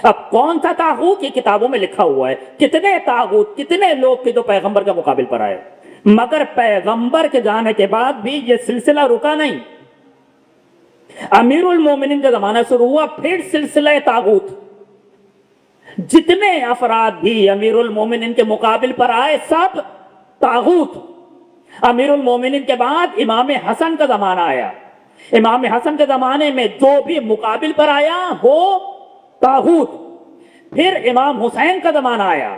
اب کون سا طاغوت؟ یہ کتابوں میں لکھا ہوا ہے. کتنے طاغوت، کتنے لوگ تھے جو پیغمبر کے مقابل پر آئے، مگر پیغمبر کے جانے کے بعد بھی یہ سلسلہ رکا نہیں. امیر المومنین کا زمانہ شروع ہوا، پھر سلسلہ طاغوت. جتنے افراد بھی امیر المومنین کے مقابل پر آئے سب طاغوت. امیر المومنین کے بعد امام حسن کا زمانہ آیا. امام حسن کے زمانے میں جو بھی مقابل پر آیا وہ طاغوت. پھر امام حسین کا زمانہ آیا،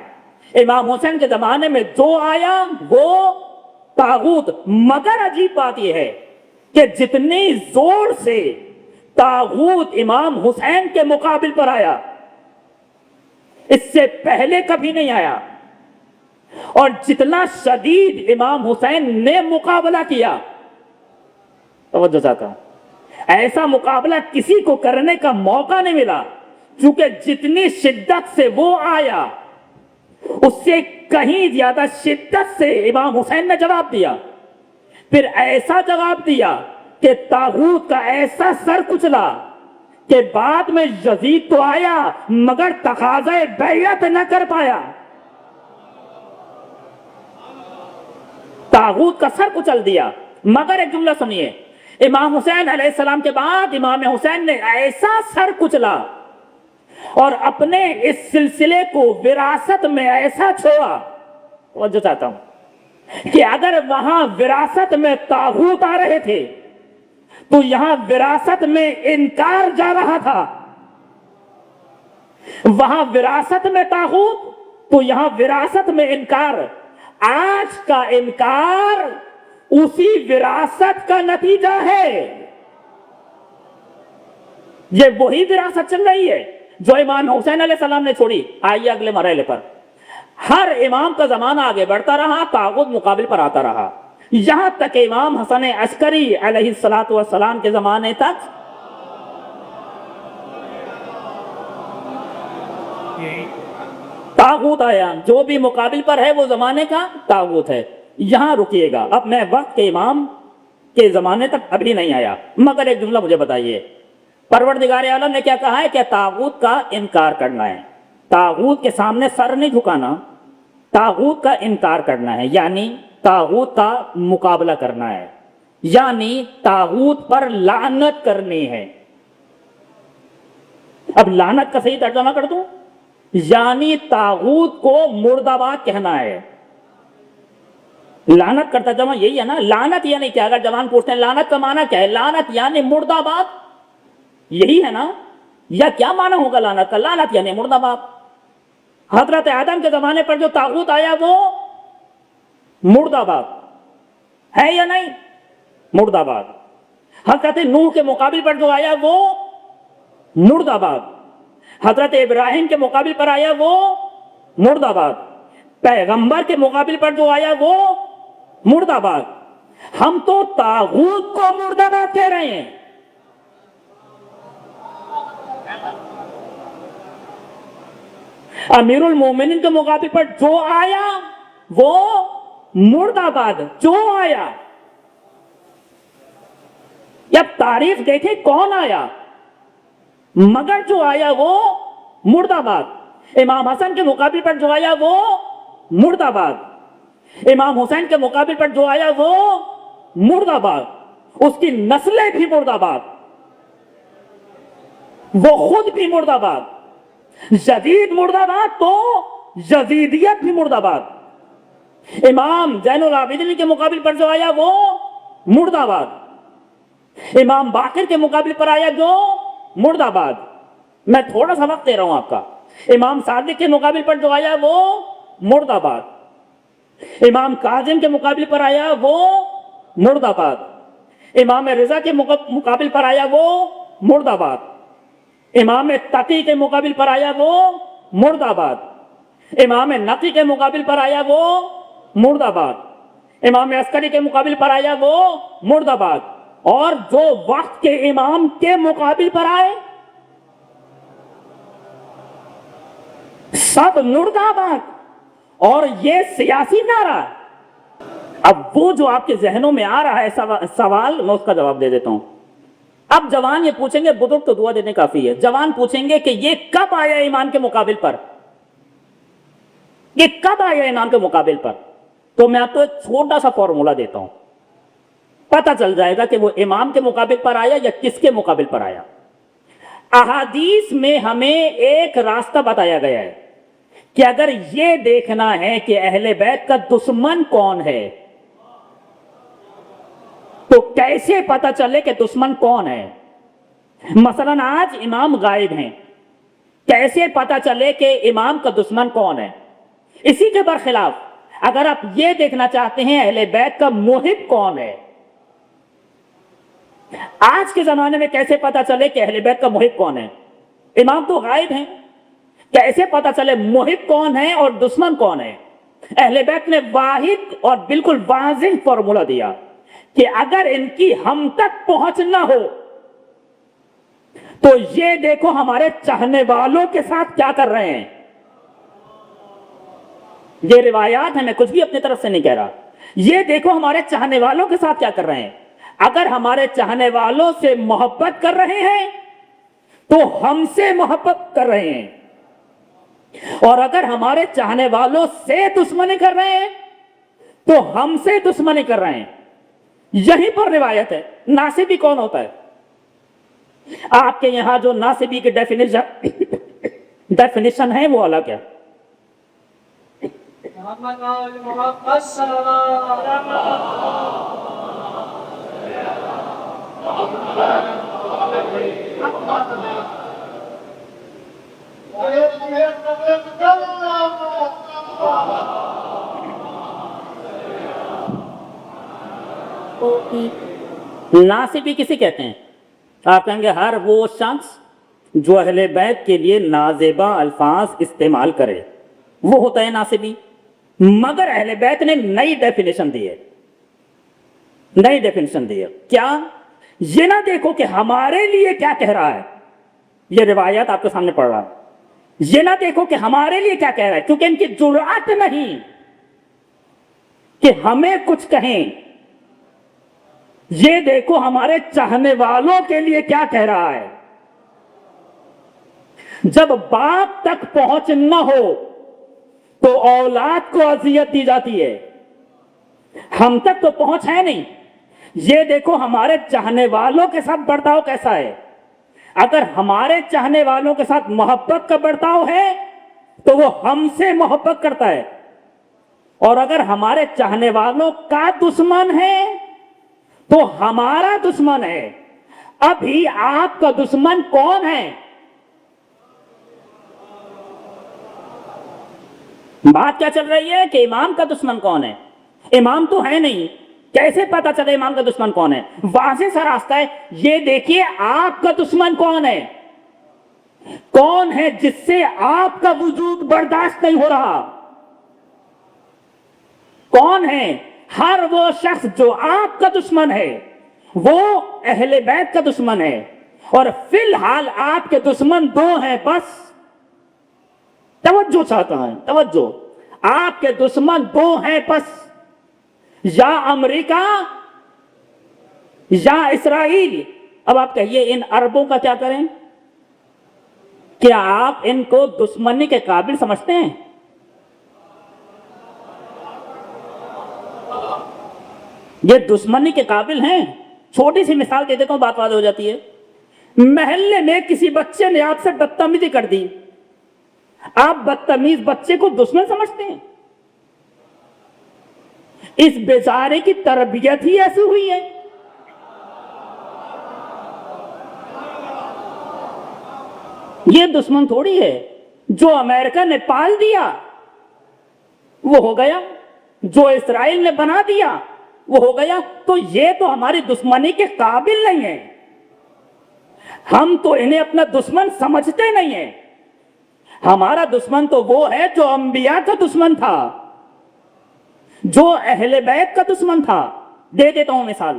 امام حسین کے زمانے میں جو آیا وہ طاغوت. مگر عجیب بات یہ ہے کہ جتنی زور سے طاغوت امام حسین کے مقابل پر آیا اس سے پہلے کبھی نہیں آیا، اور جتنا شدید امام حسین نے مقابلہ کیا، توجہ چاہتا ہوں، ایسا مقابلہ کسی کو کرنے کا موقع نہیں ملا. چونکہ جتنی شدت سے وہ آیا اس سے کہیں زیادہ شدت سے امام حسین نے جواب دیا. پھر ایسا جواب دیا کہ طاغوت کا ایسا سر کچلا کہ بعد میں یزید تو آیا مگر تقاضۂ بیعت نہ کر پایا. طاغوت کا سر کچل دیا. مگر ایک جملہ سنیے, امام حسین علیہ السلام کے بعد امام حسین نے ایسا سر کچلا اور اپنے اس سلسلے کو وراثت میں ایسا چھوڑا, توجہ چاہتا ہوں, کہ اگر وہاں وراثت میں طاغوت آ رہے تھے تو یہاں وراثت میں انکار جا رہا تھا. وہاں وراثت میں طاغوت تو یہاں وراثت میں انکار. آج کا انکار اسی وراثت کا نتیجہ ہے. یہ وہی وراثت چل رہی ہے جو امام حسین علیہ السلام نے چھوڑی. آئیے اگلے مرحلے پر. ہر امام کا زمانہ آگے بڑھتا رہا, طاغوت مقابل پر آتا رہا, یہاں تک امام حسن عسکری علیہ السلام کے زمانے تک طاغوت آیا. جو بھی مقابل پر ہے وہ زمانے کا طاغوت ہے. یہاں رکیے گا, اب میں وقت کے امام کے زمانے تک ابھی نہیں آیا. مگر ایک جملہ مجھے بتائیے, پروردگار عالم نے کیا کہا ہے کہ طاغوت کا انکار کرنا ہے. طاغوت کے سامنے سر نہیں جھکانا, طاغوت کا انکار کرنا ہے, یعنی طاغوت کا مقابلہ کرنا ہے, یعنی طاغوت پر لعنت کرنی ہے. اب لعنت کا صحیح ترجمہ کر دوں, یعنی طاغوت کو مرد آباد کہنا ہے. لعنت کا ترجمہ یہی ہے نا. لعنت یعنی کیا؟ اگر جوان پوچھتے ہیں لعنت کا معنی کیا ہے, لعنت یعنی مرد آباد, یہی ہے نا. یا کیا معنی ہوگا لعنت کا؟ لعنت یعنی مرد آباد. حضرت آدم کے زمانے پر جو طاغوت آیا وہ مرد آباد ہے یا نہیں؟ مرد آباد. حضرت نوح کے مقابل پر جو آیا وہ مرد آباد. حضرت ابراہیم کے مقابل پر آیا وہ مرد آباد. پیغمبر کے مقابل پر جو آیا وہ مرد آباد. ہم تو طاغوت کو مرد آباد کہہ رہے ہیں. امیر المومنین کے مقابل پر جو آیا وہ مرد آباد. جو آیا, اب تاریخ دیکھیں کون آیا, مگر جو آیا وہ مرد آباد. امام حسن کے مقابل پر جو آیا وہ مرد آباد. امام حسین کے مقابل پر جو آیا وہ مرد آباد. اس کی نسلیں بھی مرد آباد, وہ خود بھی مرد آباد. یزید مرد آباد تو یزیدیت بھی مرد آباد. امام زین العابدین کے مقابل پر جو آیا وہ مرد آباد. امام باقر کے مقابل پر آیا جو مرد آباد. میں تھوڑا سا وقت دے رہا ہوں آپ کا. امام صادق کے مقابل پر جو آیا وہ مرد آباد. امام کاظم کے مقابل پر آیا وہ مرد آباد. امام رضا کے مقابل پر آیا وہ مرد آباد. امام تقی کے مقابل پر آیا وہ مرد آباد. امام نقی کے مقابل پر آیا وہ مرد آباد. امام عسکری کے مقابل پر آیا وہ مرد آباد. اور جو وقت کے امام کے مقابل پر آئے سب مرد آباد. اور یہ سیاسی نعرہ. اب وہ جو آپ کے ذہنوں میں آ رہا ہے سوال, میں اس کا جواب دے دیتا ہوں. اب جوان یہ پوچھیں گے, بزرگ تو دعا دینے کافی ہے, جوان پوچھیں گے کہ یہ کب آیا امام کے مقابل پر, یہ کب آیا امام کے مقابل پر. تو میں آپ کو ایک چھوٹا سا فارمولا دیتا ہوں, پتہ چل جائے گا کہ وہ امام کے مقابل پر آیا یا کس کے مقابل پر آیا. احادیث میں ہمیں ایک راستہ بتایا گیا ہے کہ اگر یہ دیکھنا ہے کہ اہل بیت کا دشمن کون ہے تو کیسے پتہ چلے کہ دشمن کون ہے. مثلا آج امام غائب ہیں, کیسے پتہ چلے کہ امام کا دشمن کون ہے. اسی کے برخلاف اگر آپ یہ دیکھنا چاہتے ہیں اہل بیت کا محب کون ہے, آج کے زمانے میں کیسے پتہ چلے کہ اہل بیت کا محب کون ہے. امام تو غائب ہیں, کیسے پتہ چلے محب کون ہے اور دشمن کون ہے. اہل بیت نے واحد اور بالکل واضح فارمولا دیا کہ اگر ان کی ہم تک پہنچ نہ ہو تو یہ دیکھو ہمارے چاہنے والوں کے ساتھ کیا کر رہے ہیں. یہ روایات ہیں, میں کچھ بھی اپنی طرف سے نہیں کہہ رہا. یہ دیکھو ہمارے چاہنے والوں کے ساتھ کیا کر رہے ہیں. اگر ہمارے چاہنے والوں سے محبت کر رہے ہیں تو ہم سے محبت کر رہے ہیں, اور اگر ہمارے چاہنے والوں سے دشمنی کر رہے ہیں تو ہم سے دشمنی کر رہے ہیں. یہیں پر روایت ہے. ناصبی کون ہوتا ہے؟ آپ کے یہاں جو ناصبی کی ڈیفینیشن ہے وہ الگ ہے. ناصبی کسی کہتے ہیں؟ آپ کہیں گے ہر وہ شخص جو اہل بیت کے لیے نازیبا الفاظ استعمال کرے وہ ہوتا ہے ناصبی. مگر اہل بیت نے نئی ڈیفینیشن دی ہے. نئی ڈیفینیشن دی ہے. کیا؟ یہ نہ دیکھو کہ ہمارے لیے کیا کہہ رہا ہے. یہ روایات آپ کے سامنے پڑھ رہا ہے. یہ نہ دیکھو کہ ہمارے لیے کیا کہہ رہا ہے, کیونکہ ان کی جرأت نہیں کہ ہمیں کچھ کہیں. یہ دیکھو ہمارے چاہنے والوں کے لیے کیا کہہ رہا ہے. جب باپ تک پہنچ نہ ہو تو اولاد کو اذیت دی جاتی ہے. ہم تک تو پہنچ ہے نہیں. یہ دیکھو ہمارے چاہنے والوں کے ساتھ برتاؤ کیسا ہے. اگر ہمارے چاہنے والوں کے ساتھ محبت کا برتاؤ ہے تو وہ ہم سے محبت کرتا ہے, اور اگر ہمارے چاہنے والوں کا دشمن ہے تو ہمارا دشمن ہے. ابھی آپ کا دشمن کون ہے؟ بات کیا چل رہی ہے کہ امام کا دشمن کون ہے؟ امام تو ہے نہیں, کیسے پتا چلے امام کا دشمن کون ہے؟ واضح سا راستہ ہے. یہ دیکھیے آپ کا دشمن کون ہے. کون ہے جس سے آپ کا وجود برداشت نہیں ہو رہا؟ کون ہے؟ ہر وہ شخص جو آپ کا دشمن ہے وہ اہل بیت کا دشمن ہے. اور فی الحال آپ کے دشمن دو ہیں بس. توجہ چاہتا ہوں, توجہ. آپ کے دشمن دو ہیں بس, یا امریکہ یا اسرائیل. اب آپ کہیے ان عربوں کا کیا کریں؟ کیا آپ ان کو دشمنی کے قابل سمجھتے ہیں؟ یہ دشمنی کے قابل ہیں؟ چھوٹی سی مثال دے دیتا ہوں, بات واضح ہو جاتی ہے. محلے میں کسی بچے نے آپ سے بدتمیزی کر دی, آپ بدتمیز بچے کو دشمن سمجھتے ہیں؟ اس بیچارے کی تربیت ہی ایسی ہوئی ہے. یہ دشمن تھوڑی ہے. جو امریکہ نے پال دیا وہ ہو گیا, جو اسرائیل نے بنا دیا وہ ہو گیا. تو یہ تو ہماری دشمنی کے قابل نہیں ہے. ہم تو انہیں اپنا دشمن سمجھتے نہیں ہیں. ہمارا دشمن تو وہ ہے جو انبیاء کا دشمن تھا, جو اہل بیت کا دشمن تھا. دے دیتا ہوں مثال.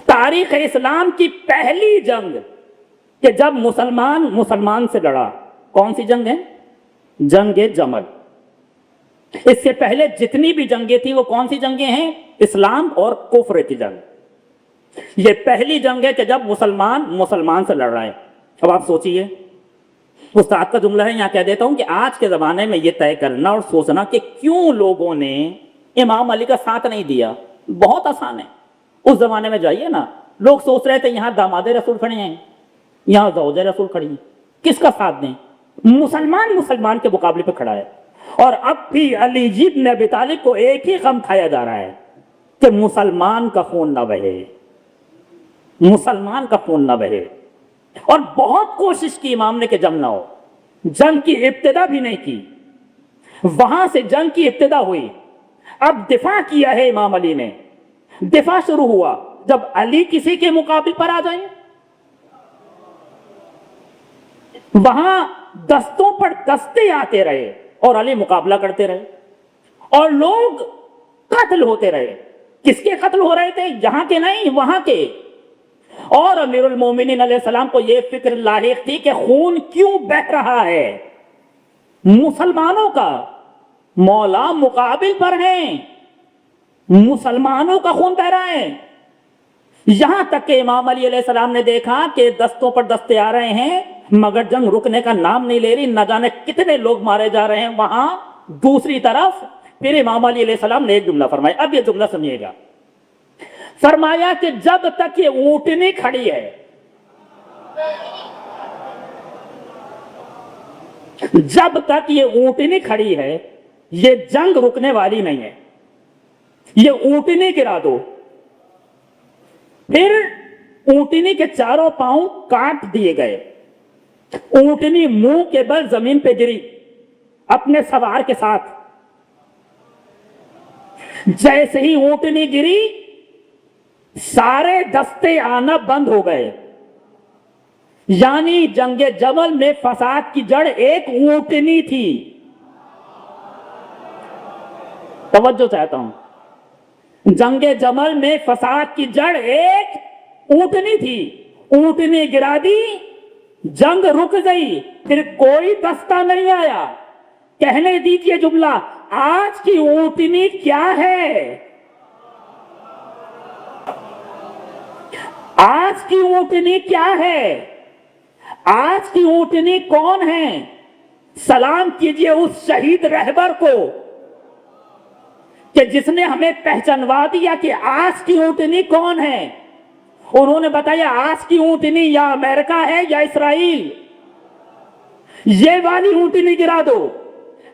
تاریخ اسلام کی پہلی جنگ کہ جب مسلمان سے لڑا, کون سی جنگ ہے؟ جنگ جمل. اس سے پہلے جتنی بھی جنگیں تھیں وہ کون سی جنگیں ہیں؟ اسلام اور کفر کی جنگ. یہ پہلی جنگ ہے کہ جب مسلمان سے لڑ رہا ہے. اب آپ سوچئے, استاد کا جملہ ہے, یہاں کہہ دیتا ہوں کہ آج کے زمانے میں یہ طے کرنا اور سوچنا کہ کیوں لوگوں نے امام علی کا ساتھ نہیں دیا, بہت آسان ہے. اس زمانے میں جائیے نا, لوگ سوچ رہے تھے یہاں داماد رسول کھڑے ہیں, یہاں زوج رسول کھڑی ہیں, کس کا ساتھ دیں؟ مسلمان کے مقابلے پہ کھڑا ہے. اور اب بھی علی ابن ابی طالب کو ایک ہی غم کھایا جا رہا ہے کہ مسلمان کا خون نہ بہے, مسلمان کا خون نہ بہے. اور بہت کوشش کی امام نے کہ جنگ نہ ہو. جنگ کی ابتدا بھی نہیں کی. وہاں سے جنگ کی ابتدا ہوئی. اب دفاع کیا ہے امام علی نے. دفاع شروع ہوا جب علی کسی کے مقابل پر آ جائیں. وہاں دستوں پر دستے آتے رہے اور علی مقابلہ کرتے رہے, اور لوگ قتل ہوتے رہے. کس کے قتل ہو رہے تھے؟ یہاں کے نہیں, وہاں کے. اور امیر المومنین علیہ السلام کو یہ فکر لاحق تھی کہ خون کیوں بہ رہا ہے مسلمانوں کا، مولا مقابل پر ہیں، مسلمانوں کا خون بہ رہا ہے۔ یہاں تک کہ امام علی علیہ السلام نے دیکھا کہ دستوں پر دستے آ رہے ہیں مگر جنگ رکنے کا نام نہیں لے رہی، نہ جانے کتنے لوگ مارے جا رہے ہیں وہاں دوسری طرف۔ پھر امام علی علیہ السلام نے ایک جملہ فرمایا، اب یہ جملہ سمجھیے گا، فرمایا کہ جب تک یہ اونٹنی کھڑی ہے، جب تک یہ اونٹنی کھڑی ہے یہ جنگ رکنے والی نہیں ہے، یہ اونٹنی گرا دو۔ پھر اونٹنی کے چاروں پاؤں کاٹ دیے گئے، اونٹنی منہ کے بل زمین پہ گری اپنے سوار کے ساتھ۔ جیسے ہی اونٹنی گری سارے دستے آنا بند ہو گئے، یعنی جنگ جمل میں فساد کی جڑ ایک اونٹنی تھی۔ توجہ چاہتا ہوں، جنگ جمل میں فساد کی جڑ ایک اونٹنی تھی، اونٹنی گرا دی، جنگ رک گئی، پھر کوئی دستہ نہیں آیا۔ کہنے دیجئے جملہ، آج کی اونٹنی کیا ہے؟ آج کی اونٹنی کیا ہے؟ آج کی اونٹنی کون ہے؟ سلام کیجئے اس شہید رہبر کو کہ جس نے ہمیں پہچانوا دیا کہ آج کی اونٹنی کون ہے۔ انہوں نے بتایا آج کی اونٹنی یا امریکہ ہے یا اسرائیل، یہ والی اونٹنی گرا دو۔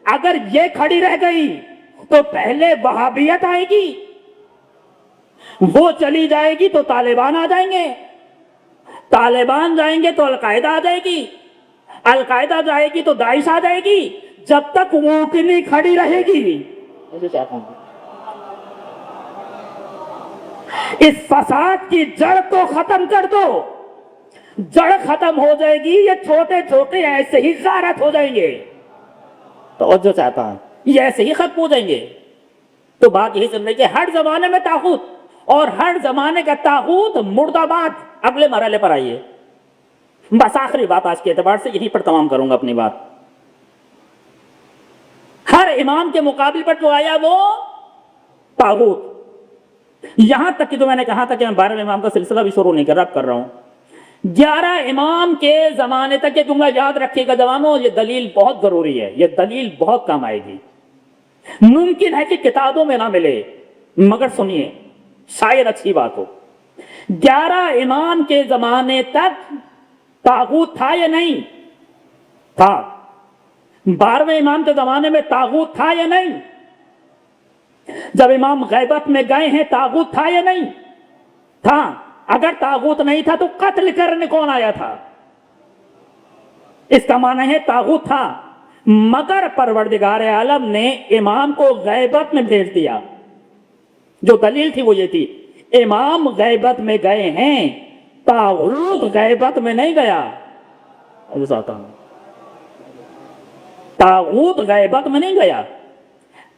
اگر یہ کھڑی رہ گئی تو پہلے وہابیت آئے گی، وہ چلی جائے گی تو طالبان آ جائیں گے، طالبان جائیں گے تو القاعدہ آ جائے گی، القاعدہ جائے گی تو داعش آ جائے گی۔ جب تک اونٹنی کھڑی رہے گی، اس فساد کی جڑ کو ختم کر دو۔ جڑ ختم ہو جائے گی، یہ چھوٹے چھوٹے ایسے ہی غارت ہو جائیں گے۔ توجہ چاہتا ہوں، یہ ایسے ہی ختم ہو جائیں گے۔ تو بات یہی سمجھے کہ ہر زمانے میں طاغوت، اور ہر زمانے کا طاغوت مرد آباد۔ اگلے مرحلے پر آئیے، بس آخری بات آج کے اعتبار سے یہیں پر تمام کروں گا اپنی بات۔ ہر امام کے مقابل پر جو آیا وہ طاغوت۔ یہاں تک کہ جو میں نے کہا تھا کہ میں 12 امام کا سلسلہ بھی شروع نہیں کر رہا ہوں، 11 امام کے زمانے تک یہ جملہ یاد رکھیے گا جوانوں، یہ دلیل بہت ضروری ہے، یہ دلیل بہت کام آئے گی۔ ممکن ہے کہ کتابوں میں نہ ملے مگر سنیے، شاید اچھی بات ہو۔ 11 امام کے زمانے تک طاغوت تھا یا نہیں تھا؟ 12ویں امام کے زمانے میں طاغوت تھا یا نہیں؟ جب امام غیبت میں گئے ہیں طاغوت تھا یا نہیں تھا؟ اگر طاغوت نہیں تھا تو قتل کرنے کون آیا تھا؟ اس کا معنی ہے طاغوت تھا، مگر پروردگار عالم نے امام کو غیبت میں بھیج دیا۔ جو دلیل تھی وہ یہ تھی، امام غیبت میں گئے ہیں، طاغوت غیبت میں نہیں گیا۔ طاغوت غیبت میں نہیں گیا۔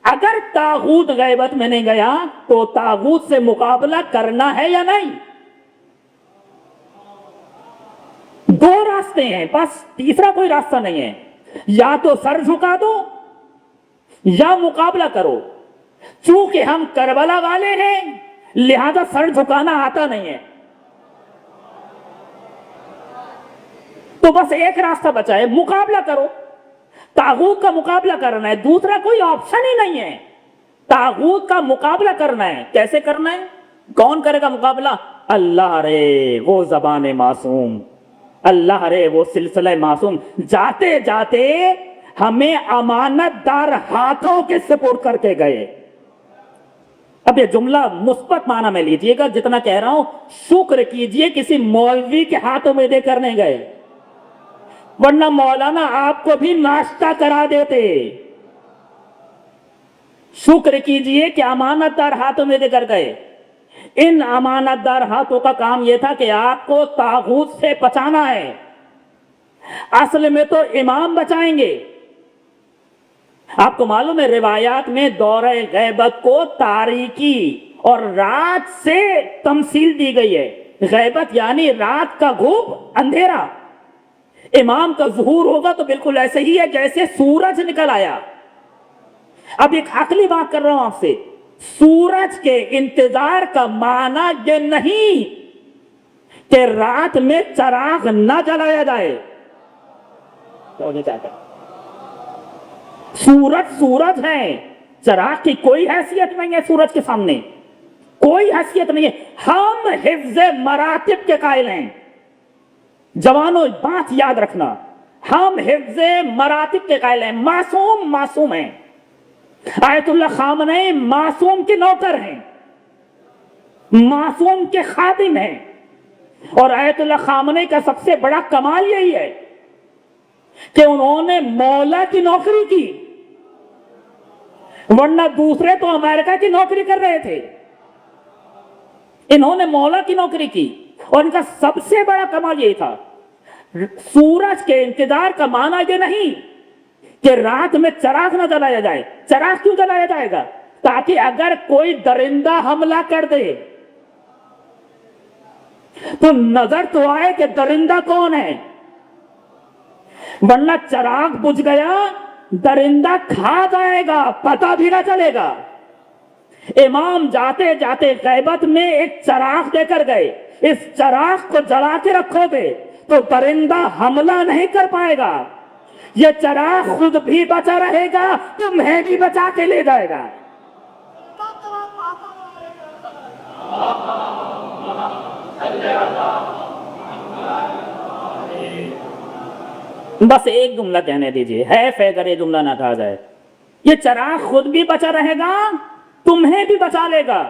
اگر طاغوت غیبت میں نہیں گیا تو طاغوت سے مقابلہ کرنا ہے یا نہیں؟ دو راستے ہیں، بس تیسرا کوئی راستہ نہیں ہے۔ یا تو سر جھکا دو یا مقابلہ کرو۔ چونکہ ہم کربلا والے ہیں لہذا سر جھکانا آتا نہیں ہے، تو بس ایک راستہ بچا ہے، مقابلہ کرو۔ طاغوت کا مقابلہ کرنا ہے، دوسرا کوئی آپشن ہی نہیں ہے۔ طاغوت کا مقابلہ کرنا ہے، کیسے کرنا ہے؟ کون کرے گا مقابلہ؟ اللہ رے وہ زبان معصوم، اللہ رے وہ سلسلہ معصوم، جاتے جاتے ہمیں امانت دار ہاتھوں کے سپورٹ کر کے گئے۔ اب یہ جملہ مثبت معنی میں لیجئے گا، جتنا کہہ رہا ہوں شکر کیجئے کسی مولوی کے ہاتھوں میں دے کر نہیں گئے، ورنہ مولانا آپ کو بھی ناشتہ کرا دیتے۔ شکر کیجئے کہ امانت دار ہاتھوں میں دے کر گئے۔ ان امانت دار ہاتھوں کا کام یہ تھا کہ آپ کو طاغوت سے بچانا ہے۔ اصل میں تو امام بچائیں گے۔ آپ کو معلوم ہے روایات میں دورہ غیبت کو تاریکی اور رات سے تمثیل دی گئی ہے، غیبت یعنی رات کا گھوپ، اندھیرا. امام کا ظہور ہوگا تو بالکل ایسے ہی ہے جیسے سورج نکل آیا. اب ایک عقلی بات کر رہا ہوں آپ سے، سورج کے انتظار کا معنی یہ نہیں کہ رات میں چراغ نہ جلایا جائے. سورج ہے، چراغ کی کوئی حیثیت نہیں ہے سورج کے سامنے، کوئی حیثیت نہیں ہے. ہم حفظ مراتب کے قائل ہیں. جوانوں بات یاد رکھنا، ہم حفظ مراتب کے قائل ہیں. معصوم ہیں. آیت اللہ خامنئی معصوم کے نوکر ہیں، معصوم کے خادم ہیں. اور آیت اللہ خامنئی کا سب سے بڑا کمال یہی ہے کہ انہوں نے مولا کی نوکری کی، ورنہ دوسرے تو امریکہ کی نوکری کر رہے تھے. انہوں نے مولا کی نوکری کی، اور ان کا سب سے بڑا کمال یہی تھا. سورج کے انتظار کا معنی یہ نہیں کہ رات میں چراغ نہ جلایا جائے. چراغ کیوں جلایا جائے گا؟ تاکہ اگر کوئی درندہ حملہ کر دے تو نظر تو آئے کہ درندہ کون ہے، ورنہ چراغ بجھ گیا درندہ کھا جائے گا، پتہ بھی نہ چلے گا. امام جاتے جاتے غیبت میں ایک چراغ دے کر گئے. اس چراغ کو جلا کے رکھو گے تو درندہ حملہ نہیں کر پائے گا. یہ چراغ خود بھی بچا رہے گا، تمہیں بھی بچا کے لے جائے گا. بس ایک جملہ کہنے دیجئے، اگر یہ جملہ نہ کہا جائے. یہ چراغ خود بھی بچا رہے گا، تمہیں بھی بچا لے گا.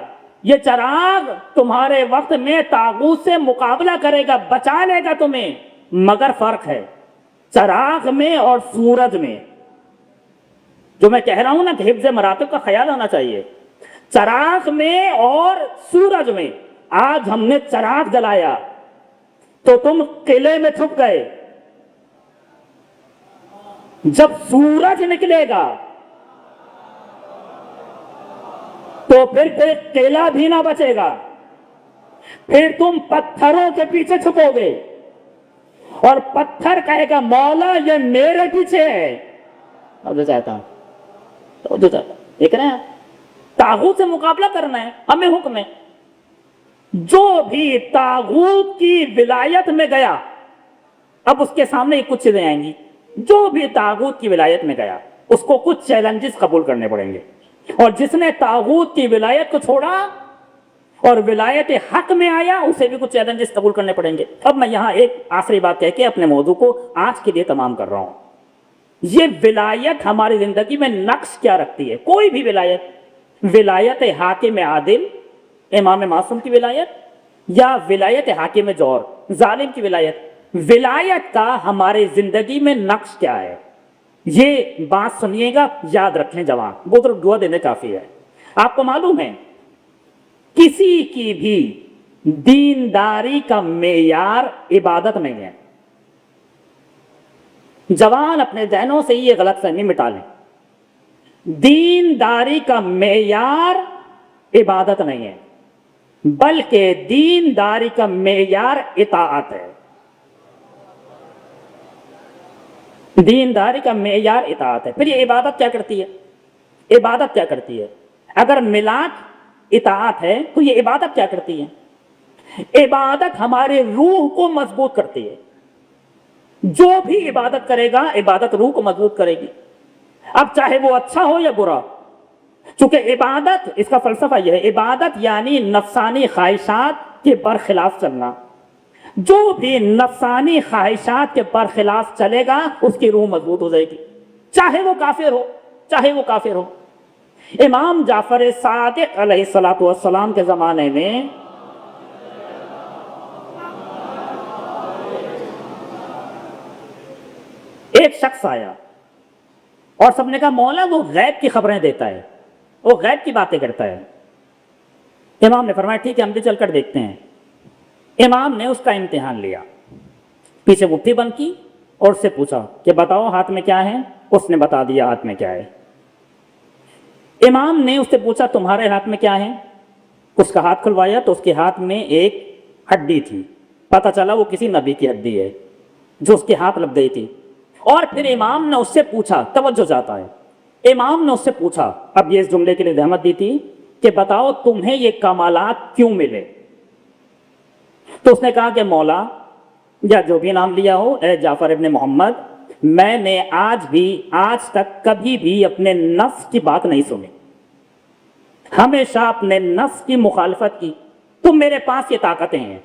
یہ چراغ تمہارے وقت میں طاغوت سے مقابلہ کرے گا، بچا لے گا تمہیں. مگر فرق ہے چراغ میں اور سورج میں. جو میں کہہ رہا ہوں نا کہ حفظ مراتب کا خیال ہونا چاہیے. چراغ میں اور سورج میں. آج ہم نے چراغ جلایا تو تم قلعے میں چھپ گئے. جب سورج نکلے گا تو پھر قلعہ بھی نہ بچے گا. پھر تم پتھروں کے پیچھے چھپو گے اور پتھر کہے گا مولا یہ میرے پیچھے ہے. دیکھ رہے ہیں، طاغوت سے مقابلہ کرنا ہے، ہمیں حکم ہے. جو بھی طاغوت کی ولایت میں گیا، اب اس کے سامنے کچھ چیزیں آئیں گی. جو بھی طاغوت کی ولایت میں گیا اس کو کچھ چیلنجز قبول کرنے پڑیں گے، اور جس نے طاغوت کی ولایت کو چھوڑا اور ولایت حق میں آیا اسے بھی کچھ چیلنجز قبول کرنے پڑیں گے. اب میں یہاں ایک آخری بات کہہ کے اپنے موضوع کو آج کے لیے تمام کر رہا ہوں. یہ ولایت ہماری زندگی میں نقش کیا رکھتی ہے؟ کوئی بھی ولایت حاکم عادل امام معصوم کی ولایت، یا ولایت حاکم جور ظالم کی ولایت کا ہماری زندگی میں نقش کیا ہے؟ یہ بات سنیے گا، یاد رکھیں جوان، بزرگ دعا دینے کافی ہے. آپ کو معلوم ہے کسی کی بھی دینداری کا معیار عبادت نہیں ہے. جوان اپنے ذہنوں سے یہ غلط فہمی مٹا لیں. دینداری کا معیار عبادت نہیں ہے، بلکہ دینداری کا معیار اطاعت ہے. دینداری کا معیار اطاعت ہے. پھر یہ عبادت کیا کرتی ہے؟ عبادت کیا کرتی ہے؟ اگر ملاک اطاعت ہے تو یہ عبادت کیا کرتی ہے؟ عبادت ہمارے روح کو مضبوط کرتی ہے. جو بھی عبادت کرے گا عبادت روح کو مضبوط کرے گی، اب چاہے وہ اچھا ہو یا برا. چونکہ عبادت، اس کا فلسفہ یہ ہے، عبادت یعنی نفسانی خواہشات کے برخلاف چلنا. جو بھی نفسانی خواہشات کے برخلاف چلے گا اس کی روح مضبوط ہو جائے گی، چاہے وہ کافر ہو. امام جعفر صادق علیہ السلام کے زمانے میں ایک شخص آیا اور سب نے کہا مولا وہ غیب کی خبریں دیتا ہے، وہ غیب کی باتیں کرتا ہے. امام نے فرمایا ٹھیک ہے ہم بھی چل کر دیکھتے ہیں. امام نے اس کا امتحان لیا، پیچھے مٹھی بند کی اور اس سے پوچھا کہ بتاؤ ہاتھ میں کیا ہے. اس نے بتا دیا ہاتھ میں کیا ہے. امام نے اس سے پوچھا تمہارے ہاتھ میں کیا ہے. اس کا ہاتھ کھلوایا تو اس کے ہاتھ میں ایک ہڈی تھی، پتہ چلا وہ کسی نبی کی ہڈی ہے جو اس کے ہاتھ لگ گئی تھی. اور پھر امام نے اس سے پوچھا، توجہ چاہتا ہے، امام نے اس سے پوچھا، اب یہ اس جملے کے لیے زحمت دی تھی کہ بتاؤ تمہیں یہ کمالات کیوں ملے؟ تو اس نے کہا کہ مولا، یا جو بھی نام لیا ہو، اے جعفر ابن محمد، میں نے آج تک کبھی بھی اپنے نفس کی بات نہیں سنی، ہمیشہ اپنے نفس کی مخالفت کی. تم میرے پاس یہ طاقتیں ہیں.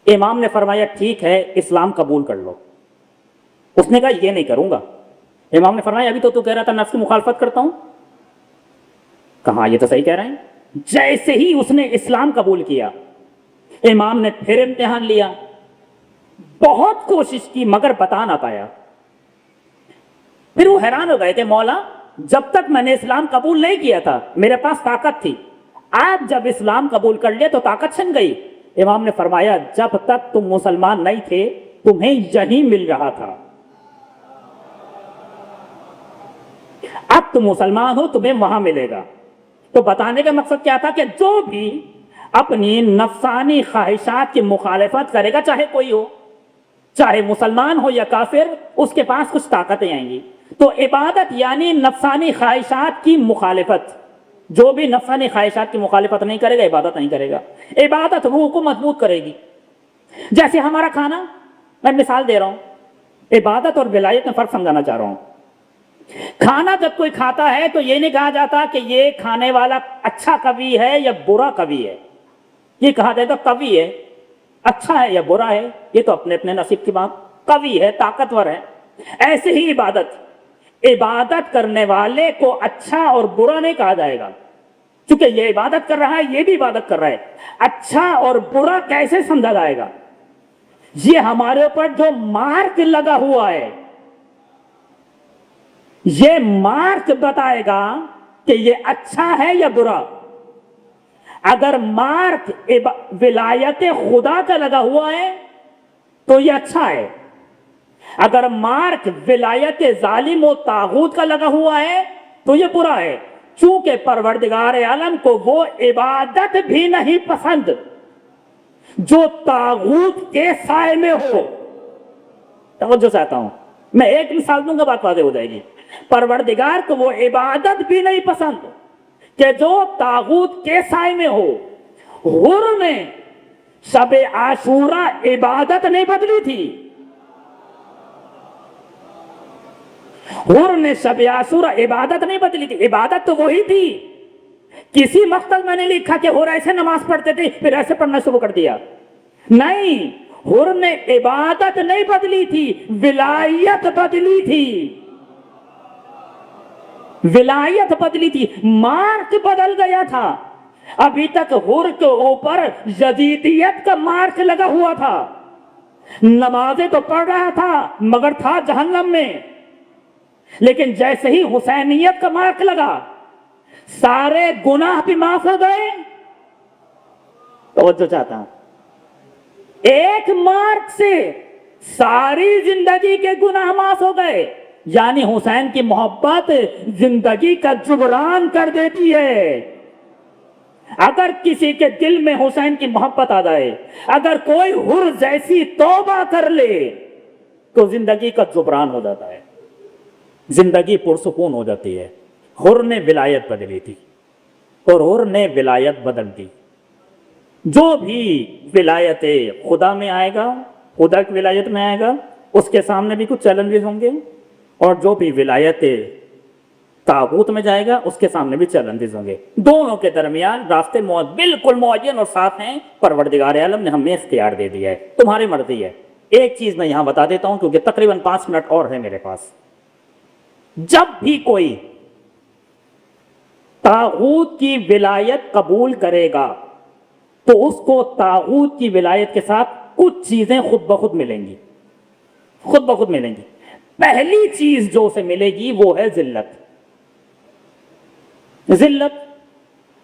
امام نے فرمایا ٹھیک ہے، اسلام قبول کر لو. اس نے کہا یہ نہیں کروں گا. امام نے فرمایا ابھی تو کہہ رہا تھا نفس کی مخالفت کرتا ہوں. کہا یہ تو صحیح کہہ رہے ہیں. جیسے ہی اس نے اسلام قبول کیا، امام نے پھر امتحان لیا، بہت کوشش کی مگر بتا نہ پایا. پھر وہ حیران ہو گئے کہ مولا، جب تک میں نے اسلام قبول نہیں کیا تھا میرے پاس طاقت تھی، آج جب اسلام قبول کر لیا تو طاقت چھن گئی. امام نے فرمایا جب تک تم مسلمان نہیں تھے تمہیں یہی مل رہا تھا، اب تم مسلمان ہو تمہیں وہاں ملے گا. تو بتانے کا مقصد کیا تھا کہ جو بھی اپنی نفسانی خواہشات کی مخالفت کرے گا، چاہے کوئی ہو، چاہے مسلمان ہو یا کافر، اس کے پاس کچھ طاقتیں آئیں گی. تو عبادت یعنی نفسانی خواہشات کی مخالفت. جو بھی نفسانی خواہشات کی مخالفت نہیں کرے گا عبادت نہیں کرے گا. عبادت روح کو مضبوط کرے گی. جیسے ہمارا کھانا، میں مثال دے رہا ہوں، عبادت اور ولایت میں فرق سمجھانا چاہ رہا ہوں. کھانا جب کوئی کھاتا ہے تو یہ نہیں کہا جاتا کہ یہ کھانے والا اچھا کبھی ہے یا برا کبھی ہے. یہ کہا جاتا کبھی ہے، اچھا ہے یا برا ہے، یہ تو اپنے اپنے نصیب کی بات. کبھی ہے، طاقتور ہے. ایسے ہی عبادت کرنے والے کو اچھا اور برا نہیں کہا جائے گا، کیونکہ یہ عبادت کر رہا ہے، یہ بھی عبادت کر رہا ہے. اچھا اور برا کیسے سمجھا جائے گا؟ یہ ہمارے اوپر جو مارک لگا ہوا ہے، یہ مارک بتائے گا کہ یہ اچھا ہے یا برا. اگر مارک ولایت خدا کا لگا ہوا ہے تو یہ اچھا ہے. اگر مارک ولایت ظالم و طاغوت کا لگا ہوا ہے تو یہ برا ہے. چونکہ پروردگار عالم کو وہ عبادت بھی نہیں پسند جو طاغوت کے سائے میں ہو. توجہ چاہتا ہوں، میں ایک مثال دوں گا، بات واضح ہو جائے گی. پروردگار کو وہ عبادت بھی نہیں پسند کہ جو طاغوت کے سائے میں ہو. حر نے شب عاشورہ عبادت نہیں بدلی تھی. حر نے شب عاشورہ عبادت نہیں بدلی تھی، عبادت تو وہی تھی. کسی مقتل میں نے لکھا کہ حر ایسے نماز پڑھتے تھے پھر ایسے پڑھنا شروع کر دیا. نہیں، حر نے عبادت نہیں بدلی تھی، ولایت بدلی تھی. ولایت بدلی تھی، مارک بدل گیا تھا. ابھی تک حر کے اوپر یزیدیت کا مارک لگا ہوا تھا. نمازیں تو پڑھ رہا تھا مگر تھا جہنم میں. لیکن جیسے ہی حسینیت کا مارک لگا، سارے گناہ بھی معاف ہو گئے. توجہ چاہتا ہوں، ایک مارک سے ساری زندگی کے گناہ معاف ہو گئے. یعنی حسین کی محبت زندگی کا جبران کر دیتی ہے. اگر کسی کے دل میں حسین کی محبت آ جائے، اگر کوئی حر جیسی توبہ کر لے تو زندگی کا جبران ہو جاتا ہے، زندگی پرسکون ہو جاتی ہے. حر نے ولایت بدلی تھی اور حر نے ولایت بدل دی. جو بھی ولایت خدا میں آئے گا، خدا کی ولایت میں آئے گا، اس کے سامنے بھی کچھ چیلنجز ہوں گے. اور جو بھی ولایت طاغوت میں جائے گا اس کے سامنے بھی چیلنجز ہوں گے. دونوں کے درمیان راستے بالکل معین اور صاف ہیں. پروردگار عالم نے ہمیں اختیار دے دیا ہے، تمہاری مرضی ہے. ایک چیز میں یہاں بتا دیتا ہوں کیونکہ تقریباً 5 منٹ اور ہے میرے پاس. جب بھی کوئی طاغوت کی ولایت قبول کرے گا تو اس کو طاغوت کی ولایت کے ساتھ کچھ چیزیں خود بخود ملیں گی. خود بخود ملیں گی. پہلی چیز جو اسے ملے گی وہ ہے ذلت. ذلت.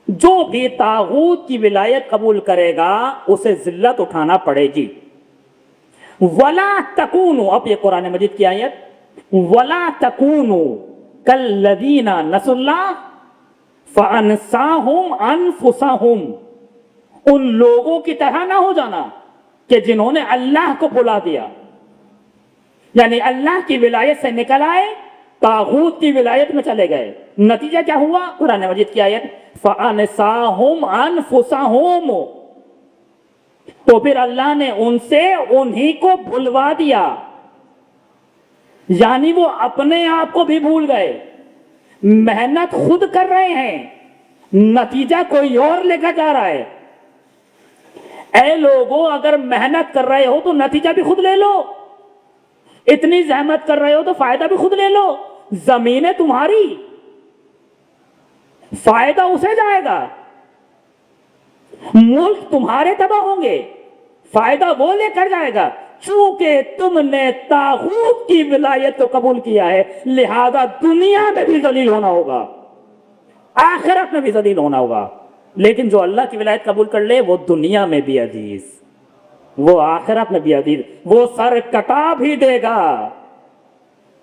جو بھی طاغوت کی ولایت قبول کرے گا اسے ذلت اٹھانا پڑے گی. وَلَا تَكُونُوا، اب یہ قرآن مجید کی آیت، وَلَا تَكُونُوا كَالَّذِينَ نَسُوا اللَّهَ فَأَنسَاهُمْ أَنفُسَهُمْ ان لوگوں کی طرح نہ ہو جانا کہ جنہوں نے اللہ کو بھلا دیا، یعنی اللہ کی ولایت سے نکل آئے، طاغوت کی ولایت میں چلے گئے۔ نتیجہ کیا ہوا؟ قرآن مجید کی آیت فَأَنْسَاهُمْ أَنفُسَهُمْ، تو پھر اللہ نے ان سے انہی کو بھلوا دیا، یعنی وہ اپنے آپ کو بھی بھول گئے۔ محنت خود کر رہے ہیں، نتیجہ کوئی اور لے کر جا رہا ہے۔ اے لوگوں، اگر محنت کر رہے ہو تو نتیجہ بھی خود لے لو، اتنی زحمت کر رہے ہو تو فائدہ بھی خود لے لو۔ زمینیں تمہاری، فائدہ اسے جائے گا، ملک تمہارے تباہ ہوں گے، فائدہ وہ لے کر جائے گا۔ چونکہ تم نے طاغوت کی ولایت کو قبول کیا ہے، لہذا دنیا میں بھی ذلیل ہونا ہوگا، آخرت میں بھی ذلیل ہونا ہوگا۔ لیکن جو اللہ کی ولایت قبول کر لے وہ دنیا میں بھی عزیز، وہ آخرت میں بھی عزیز، وہ سر کٹا بھی دے گا،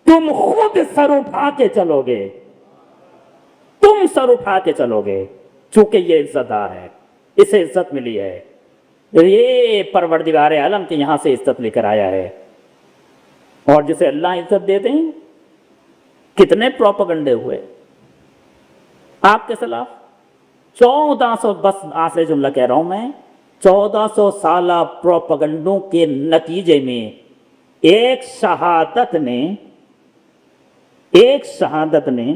تم خود سر اٹھا کے چلو گے، تم سر اٹھا کے چلو گے، چونکہ یہ عزت دار ہے، اسے عزت ملی ہے، یہ پروردگار عالم کے یہاں سے عزت لے کر آیا ہے۔ اور جسے اللہ عزت دے دیں، کتنے پروپیگنڈے ہوئے آپ کے خلاف، 1400، بس آخری جملہ کہہ رہا ہوں میں، 1400 سالہ پروپیگنڈوں کے نتیجے میں ایک شہادت نے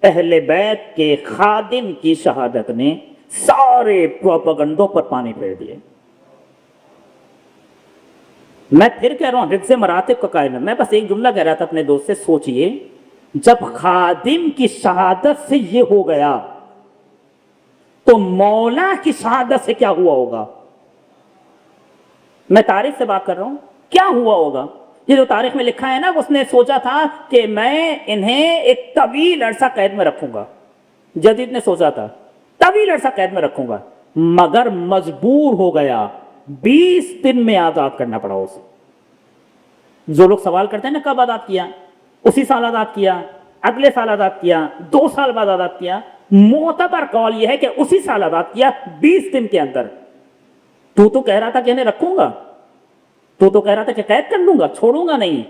اہل بیت کے خادم کی شہادت نے سارے پروپیگنڈوں پر پانی پھیر دیے۔ میں پھر کہہ رہا ہوں، حفظ مراتب کا قائل ہے۔ میں بس ایک جملہ کہہ رہا تھا اپنے دوست سے، سوچئے جب خادم کی شہادت سے یہ ہو گیا تو مولا کی شہادت سے کیا ہوا ہوگا؟ میں تاریخ سے بات کر رہا ہوں، کیا ہوا ہوگا؟ یہ جو تاریخ میں لکھا ہے نا، اس نے سوچا تھا کہ میں انہیں ایک طویل عرصہ قید میں رکھوں گا، جدید نے سوچا تھا طویل عرصہ قید میں رکھوں گا، مگر مجبور ہو گیا، 20 دن میں آزاد کرنا پڑا اسے۔ جو لوگ سوال کرتے ہیں نا کب آزاد کیا، اسی سال آزاد کیا، اگلے سال آزاد کیا، 2 سال بعد آزاد کیا، معتبر قول یہ ہے کہ اسی سال آزاد کیا، 20 دن کے اندر۔ تو کہہ رہا تھا کہ انہیں رکھوں گا، تو کہہ رہا تھا کہ قید کر لوں گا، چھوڑوں گا نہیں،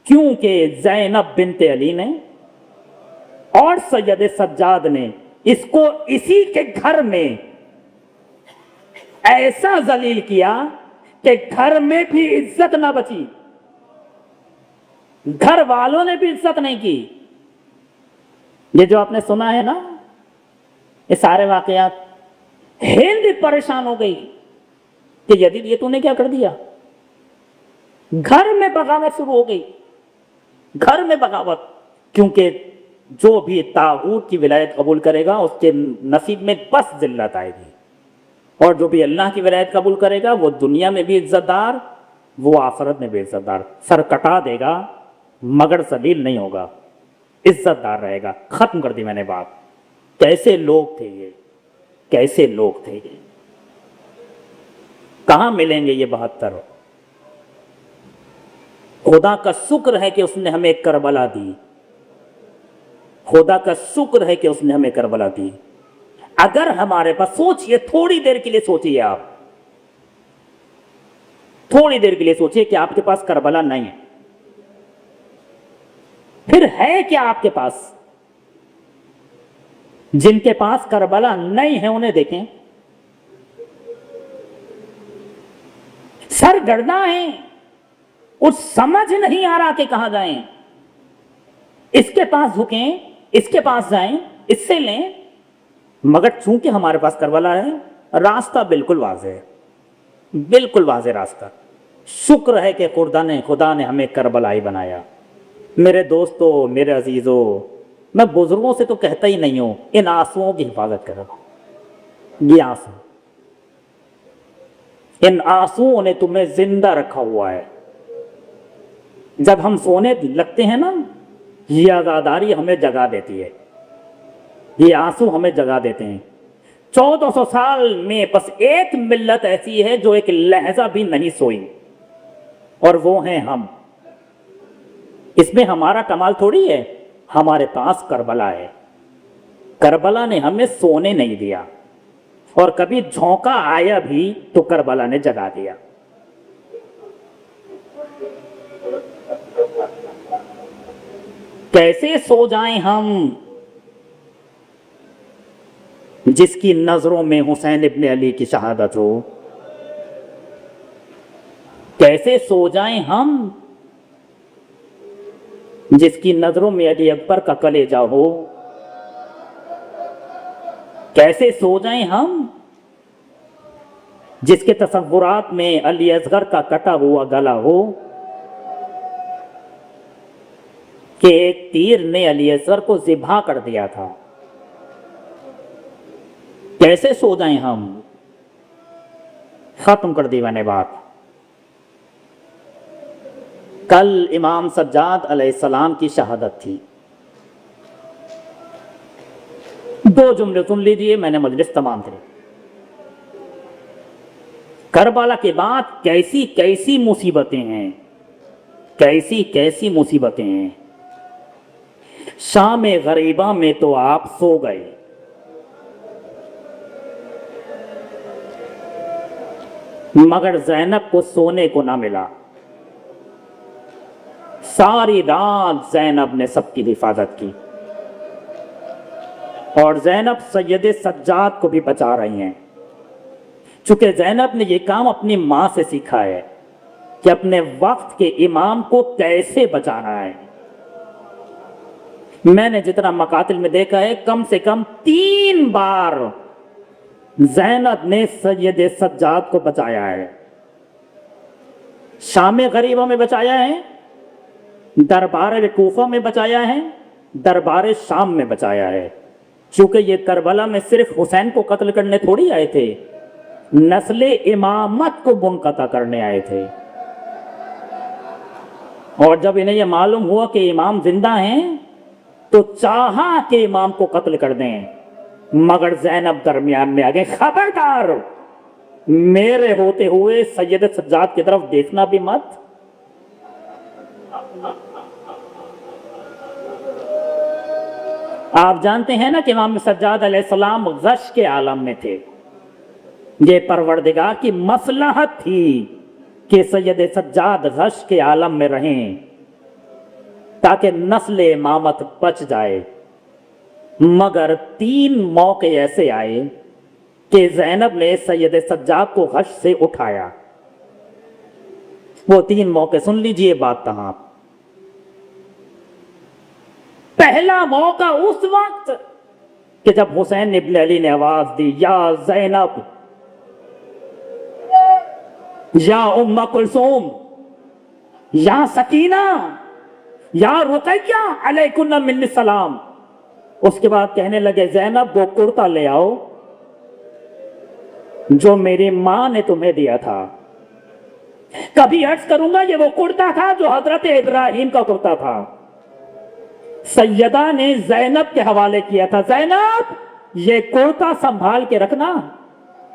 کیونکہ زینب بنت علی نے اور سید سجاد نے اس کو اسی کے گھر میں ایسا ذلیل کیا کہ گھر میں بھی عزت نہ بچی، گھر والوں نے بھی عزت نہیں کی۔ یہ جو آپ نے سنا ہے نا، یہ سارے واقعات، ہند پریشان ہو گئی کہ یزید یہ تو نے کیا کر دیا، گھر میں بغاوت شروع ہو گئی، گھر میں بغاوت، کیونکہ جو بھی طاغوت کی ولایت قبول کرے گا اس کے نصیب میں بس ذلت آئے گی، اور جو بھی اللہ کی ولایت قبول کرے گا وہ دنیا میں بھی عزت دار، وہ آخرت میں بھی عزت دار، سر کٹا دے گا مگر ذلیل نہیں ہوگا، عزت دار رہے گا۔ ختم کر دی میں نے بات۔ کیسے لوگ تھے یہ، کیسے لوگ تھے یہ، کہاں ملیں گے یہ 72؟ خدا کا شکر ہے کہ اس نے ہمیں کربلا دی، خدا کا شکر ہے کہ اس نے ہمیں کربلا دی۔ اگر ہمارے پاس، سوچئے تھوڑی دیر کے لیے، سوچئے آپ تھوڑی دیر کے لیے سوچئے کہ آپ کے پاس کربلا نہیں ہے، پھر ہے کیا آپ کے پاس؟ جن کے پاس کربلا نہیں ہے انہیں دیکھیں، سرگرداں ہیں، اس سمجھ نہیں آ رہا کہ کہاں جائیں، اس کے پاس جھکیں، اس کے پاس جائیں، اس سے لیں، مگر چونکہ ہمارے پاس کربلا ہے، راستہ بالکل واضح ہے، بالکل واضح راستہ۔ شکر ہے کہ خدا نے ہمیں کربلائی بنایا۔ میرے دوستو، میرے عزیزو، میں بزرگوں سے تو کہتا ہی نہیں ہوں، ان آنسوؤں کی حفاظت کرو، یہ آنسو، ان آنسوؤں نے تمہیں زندہ رکھا ہوا ہے۔ جب ہم سونے لگتے ہیں نا، یہ عزاداری ہمیں جگا دیتی ہے، یہ آنسو ہمیں جگا دیتے ہیں۔ 1400 سال میں بس ایک ملت ایسی ہے جو ایک لہجہ بھی نہیں سوئی، اور وہ ہیں ہم۔ اس میں ہمارا کمال تھوڑی ہے، ہمارے پاس کربلا ہے، کربلا نے ہمیں سونے نہیں دیا۔ اور کبھی جھونکا آیا بھی تو کربلا نے جگا دیا. کیسے سو جائیں ہم جس کی نظروں میں حسین ابن علی کی شہادت ہو؟ کیسے سو جائیں ہم جس کی نظروں میں علی اکبر کا کلیجہ ہو؟ کیسے سو جائیں ہم جس کے تصورات میں علی اصغر کا کٹا ہوا گلا ہو کہ ایک تیر نے علی اصغر کو ذبح کر دیا تھا؟ کیسے سو جائیں ہم؟ ختم کر دی میں نے بات. کل امام سجاد علیہ السلام کی شہادت تھی. 2 جملے سن لیجئے، میں نے مجلس تمام کرے. کربلا کے بعد کیسی کیسی مصیبتیں ہیں، کیسی کیسی مصیبتیں ہیں. شام غریبہ میں تو آپ سو گئے، مگر زینب کو سونے کو نہ ملا. ساری رات زینب نے سب کی حفاظت کی، اور زینب سید سجاد کو بھی بچا رہی ہیں. چونکہ زینب نے یہ کام اپنی ماں سے سیکھا ہے کہ اپنے وقت کے امام کو کیسے بچانا ہے. میں نے جتنا مقاتل میں دیکھا ہے، کم سے کم 3 بار زینب نے سید سجاد کو بچایا ہے. شام غریبہ میں بچایا ہے، دربار کوفہ میں بچایا ہے، دربار شام میں بچایا ہے. چونکہ یہ کربلا میں صرف حسین کو قتل کرنے تھوڑی آئے تھے، نسل امامت کو منقطع کرنے آئے تھے. اور جب انہیں یہ معلوم ہوا کہ امام زندہ ہیں تو چاہا کہ امام کو قتل کر دیں، مگر زینب درمیان میں آ گئے. خبردار، میرے ہوتے ہوئے سید سجاد کی طرف دیکھنا بھی مت. آپ جانتے ہیں نا کہ امام سجاد علیہ السلام غش کے عالم میں تھے. یہ پروردگار کی مصلحت تھی کہ سید سجاد غش کے عالم میں رہیں تاکہ نسل امامت بچ جائے. مگر 3 موقع ایسے آئے کہ زینب نے سید سجاد کو غش سے اٹھایا. وہ 3 موقع سن لیجئے بات کہاں. پہلا موقع اس وقت کہ جب حسین ابن علی نے آواز دی، یا زینب، یا ام کلثوم، یا سکینہ، یا رقیہ علیکن من السلام. اس کے بعد کہنے لگے، زینب وہ کرتا لے آؤ جو میری ماں نے تمہیں دیا تھا. کبھی عرض کروں گا یہ وہ کرتا تھا جو حضرت ابراہیم کا کرتا تھا. سیدہ نے زینب کے حوالے کیا تھا، زینب یہ کرتا سنبھال کے رکھنا.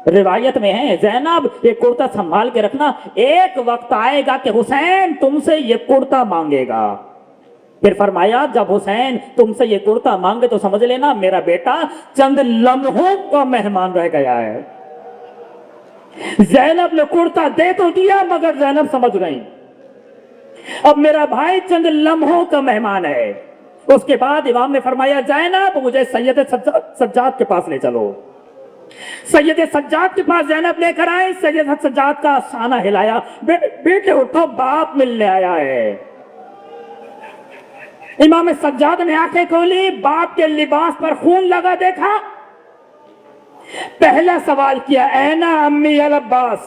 روایت میں ہے، زینب یہ کرتا سنبھال کے رکھنا، ایک وقت آئے گا کہ حسین تم سے یہ کرتا مانگے گا. پھر فرمایا جب حسین تم سے یہ کرتا مانگے تو سمجھ لینا میرا بیٹا چند لمحوں کا مہمان رہ گیا ہے. زینب نے کرتا دے تو دیا، مگر زینب سمجھ گئی اب میرا بھائی چند لمحوں کا مہمان ہے. اس کے بعد امام نے فرمایا، زینب مجھے سید سجاد کے پاس لے چلو. سید سجاد کے پاس زینب لے کر آئے. سید سجاد کا شانہ ہلایا، بیٹے اٹھو، باپ ملنے آیا ہے. امام سجاد نے آنکھیں کھولی، باپ کے لباس پر خون لگا دیکھا. پہلا سوال کیا، اینا امی العباس،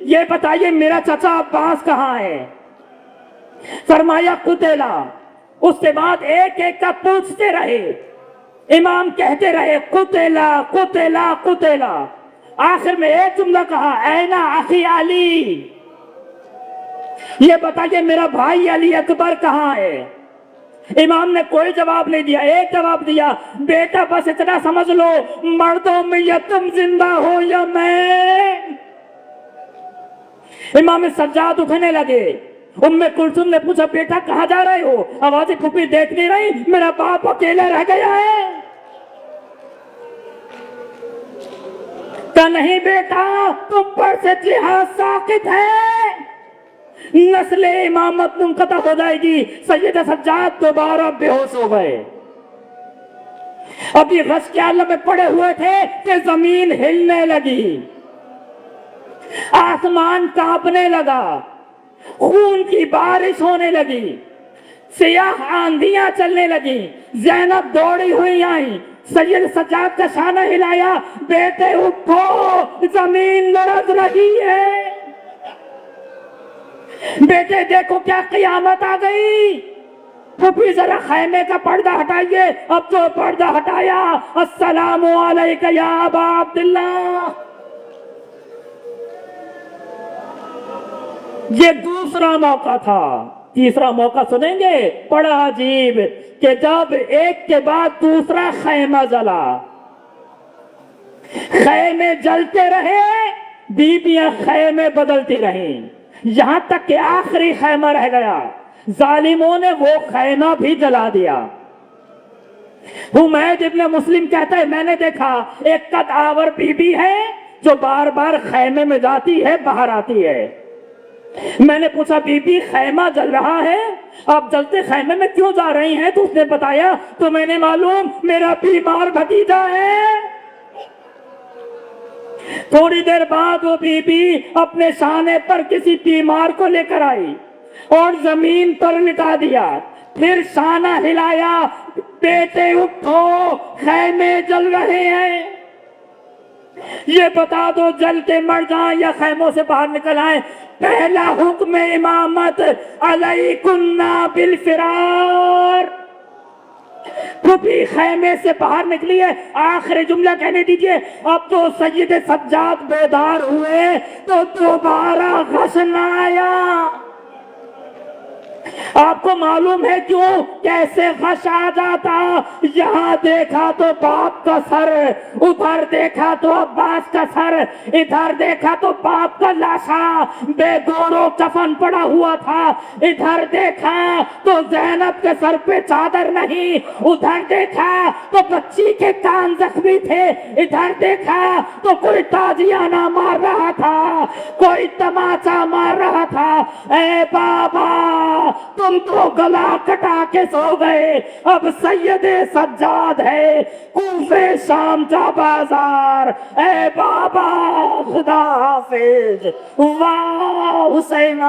یہ بتائیے میرا چچا عباس کہاں ہے؟ فرمایا قتلا. اس کے بعد ایک ایک کا پوچھتے رہے. امام کہتے رہے قتلا قتلا قتلا. آخر میں ایک جملہ کہا، اینا اخی علی، یہ بتائیے میرا بھائی علی اکبر کہاں ہے؟ امام نے کوئی جواب نہیں دیا. ایک جواب دیا، بیٹا بس اتنا سمجھ لو، مردوں میں یا تم زندہ ہو یا میں. امام سجاد اٹھنے لگے. ام کلثوم نے پوچھا، بیٹا کہاں جا رہے ہو؟ آوازیں پھوپھی دیکھ نہیں رہی، میرا باپ اکیلا رہ گیا ہے. کہ نہیں بیٹا تم پر سے جہاد ساقط ہے، نسل امامت منقطع ہو جائے گی۔ سید سجاد دوبارہ بے ہوش ہو گئے۔ ابھی غش کے عالم میں پڑے ہوئے تھے کہ زمین ہلنے لگی، آسمان کانپنے لگا، خون کی بارش ہونے لگی، سیاہ آندیاں چلنے لگی۔ زینب دوڑی ہوئی آئی، سید سجاد کا شانہ ہلایا، بیٹے اٹھو زمین لرز رہی ہے، بیٹے دیکھو کیا قیامت آ گئی۔ پھوپھی ذرا خیمے کا پردہ ہٹائیے۔ اب تو پردہ ہٹایا، السلام علیکہ یا ابا عبداللہ۔ یہ دوسرا موقع تھا۔ تیسرا موقع سنیں گے، بڑا عجیب، کہ جب ایک کے بعد دوسرا خیمہ جلا، خیمے جلتے رہے، بیویاں خیمے بدلتی رہیں، یہاں تک کہ آخری خیمہ رہ گیا، ظالموں نے وہ خیمہ بھی جلا دیا۔ حمید ابن مسلم کہتا ہے میں نے دیکھا ایک قد آور بی بی ہے جو بار بار خیمے میں جاتی ہے باہر آتی ہے۔ میں نے پوچھا بی بی خیمہ جل رہا ہے، آپ جلتے خیمے میں کیوں جا رہی ہیں؟ تو اس نے بتایا تو میں نے معلوم میرا بیمار بھتیجا ہے۔ تھوڑی دیر بعد وہ بی بی اپنے شانے پر کسی بیمار کو لے کر آئی اور زمین پر لٹا دیا، پھر شانہ ہلایا، بیٹے اٹھو خیمے جل رہے ہیں، یہ بتا دو جل کے مر جائیں یا خیموں سے باہر نکل آئیں۔ پہلا حکم امامت علیکن بالفرار۔ پھوپھی خیمے سے باہر نکلی ہے، آخری جملہ کہنے دیجئے۔ اب تو سید سجاد بیدار ہوئے تو دوبارہ غش نہ آیا۔ آپ کو معلوم ہے کیوں؟ کیسے غش آ جاتا؟ یہاں دیکھا تو باپ کا سر، ادھر دیکھا تو عباس کا سر، ادھر دیکھا تو باپ کا لاشا بے گورو کفن پڑا ہوا تھا، ادھر دیکھا تو زینب کے سر پہ چادر نہیں، ادھر دیکھا تو بچی کے کان زخمی تھے، ادھر دیکھا تو کوئی تازیانہ مار رہا تھا، کوئی تماچا مار رہا تھا۔ اے بابا تم تو گلا کٹا کے سو گئے، اب سید سجاد ہے کوفے شام جا بازار۔ اے بابا خدا حافظ، واہ حسین۔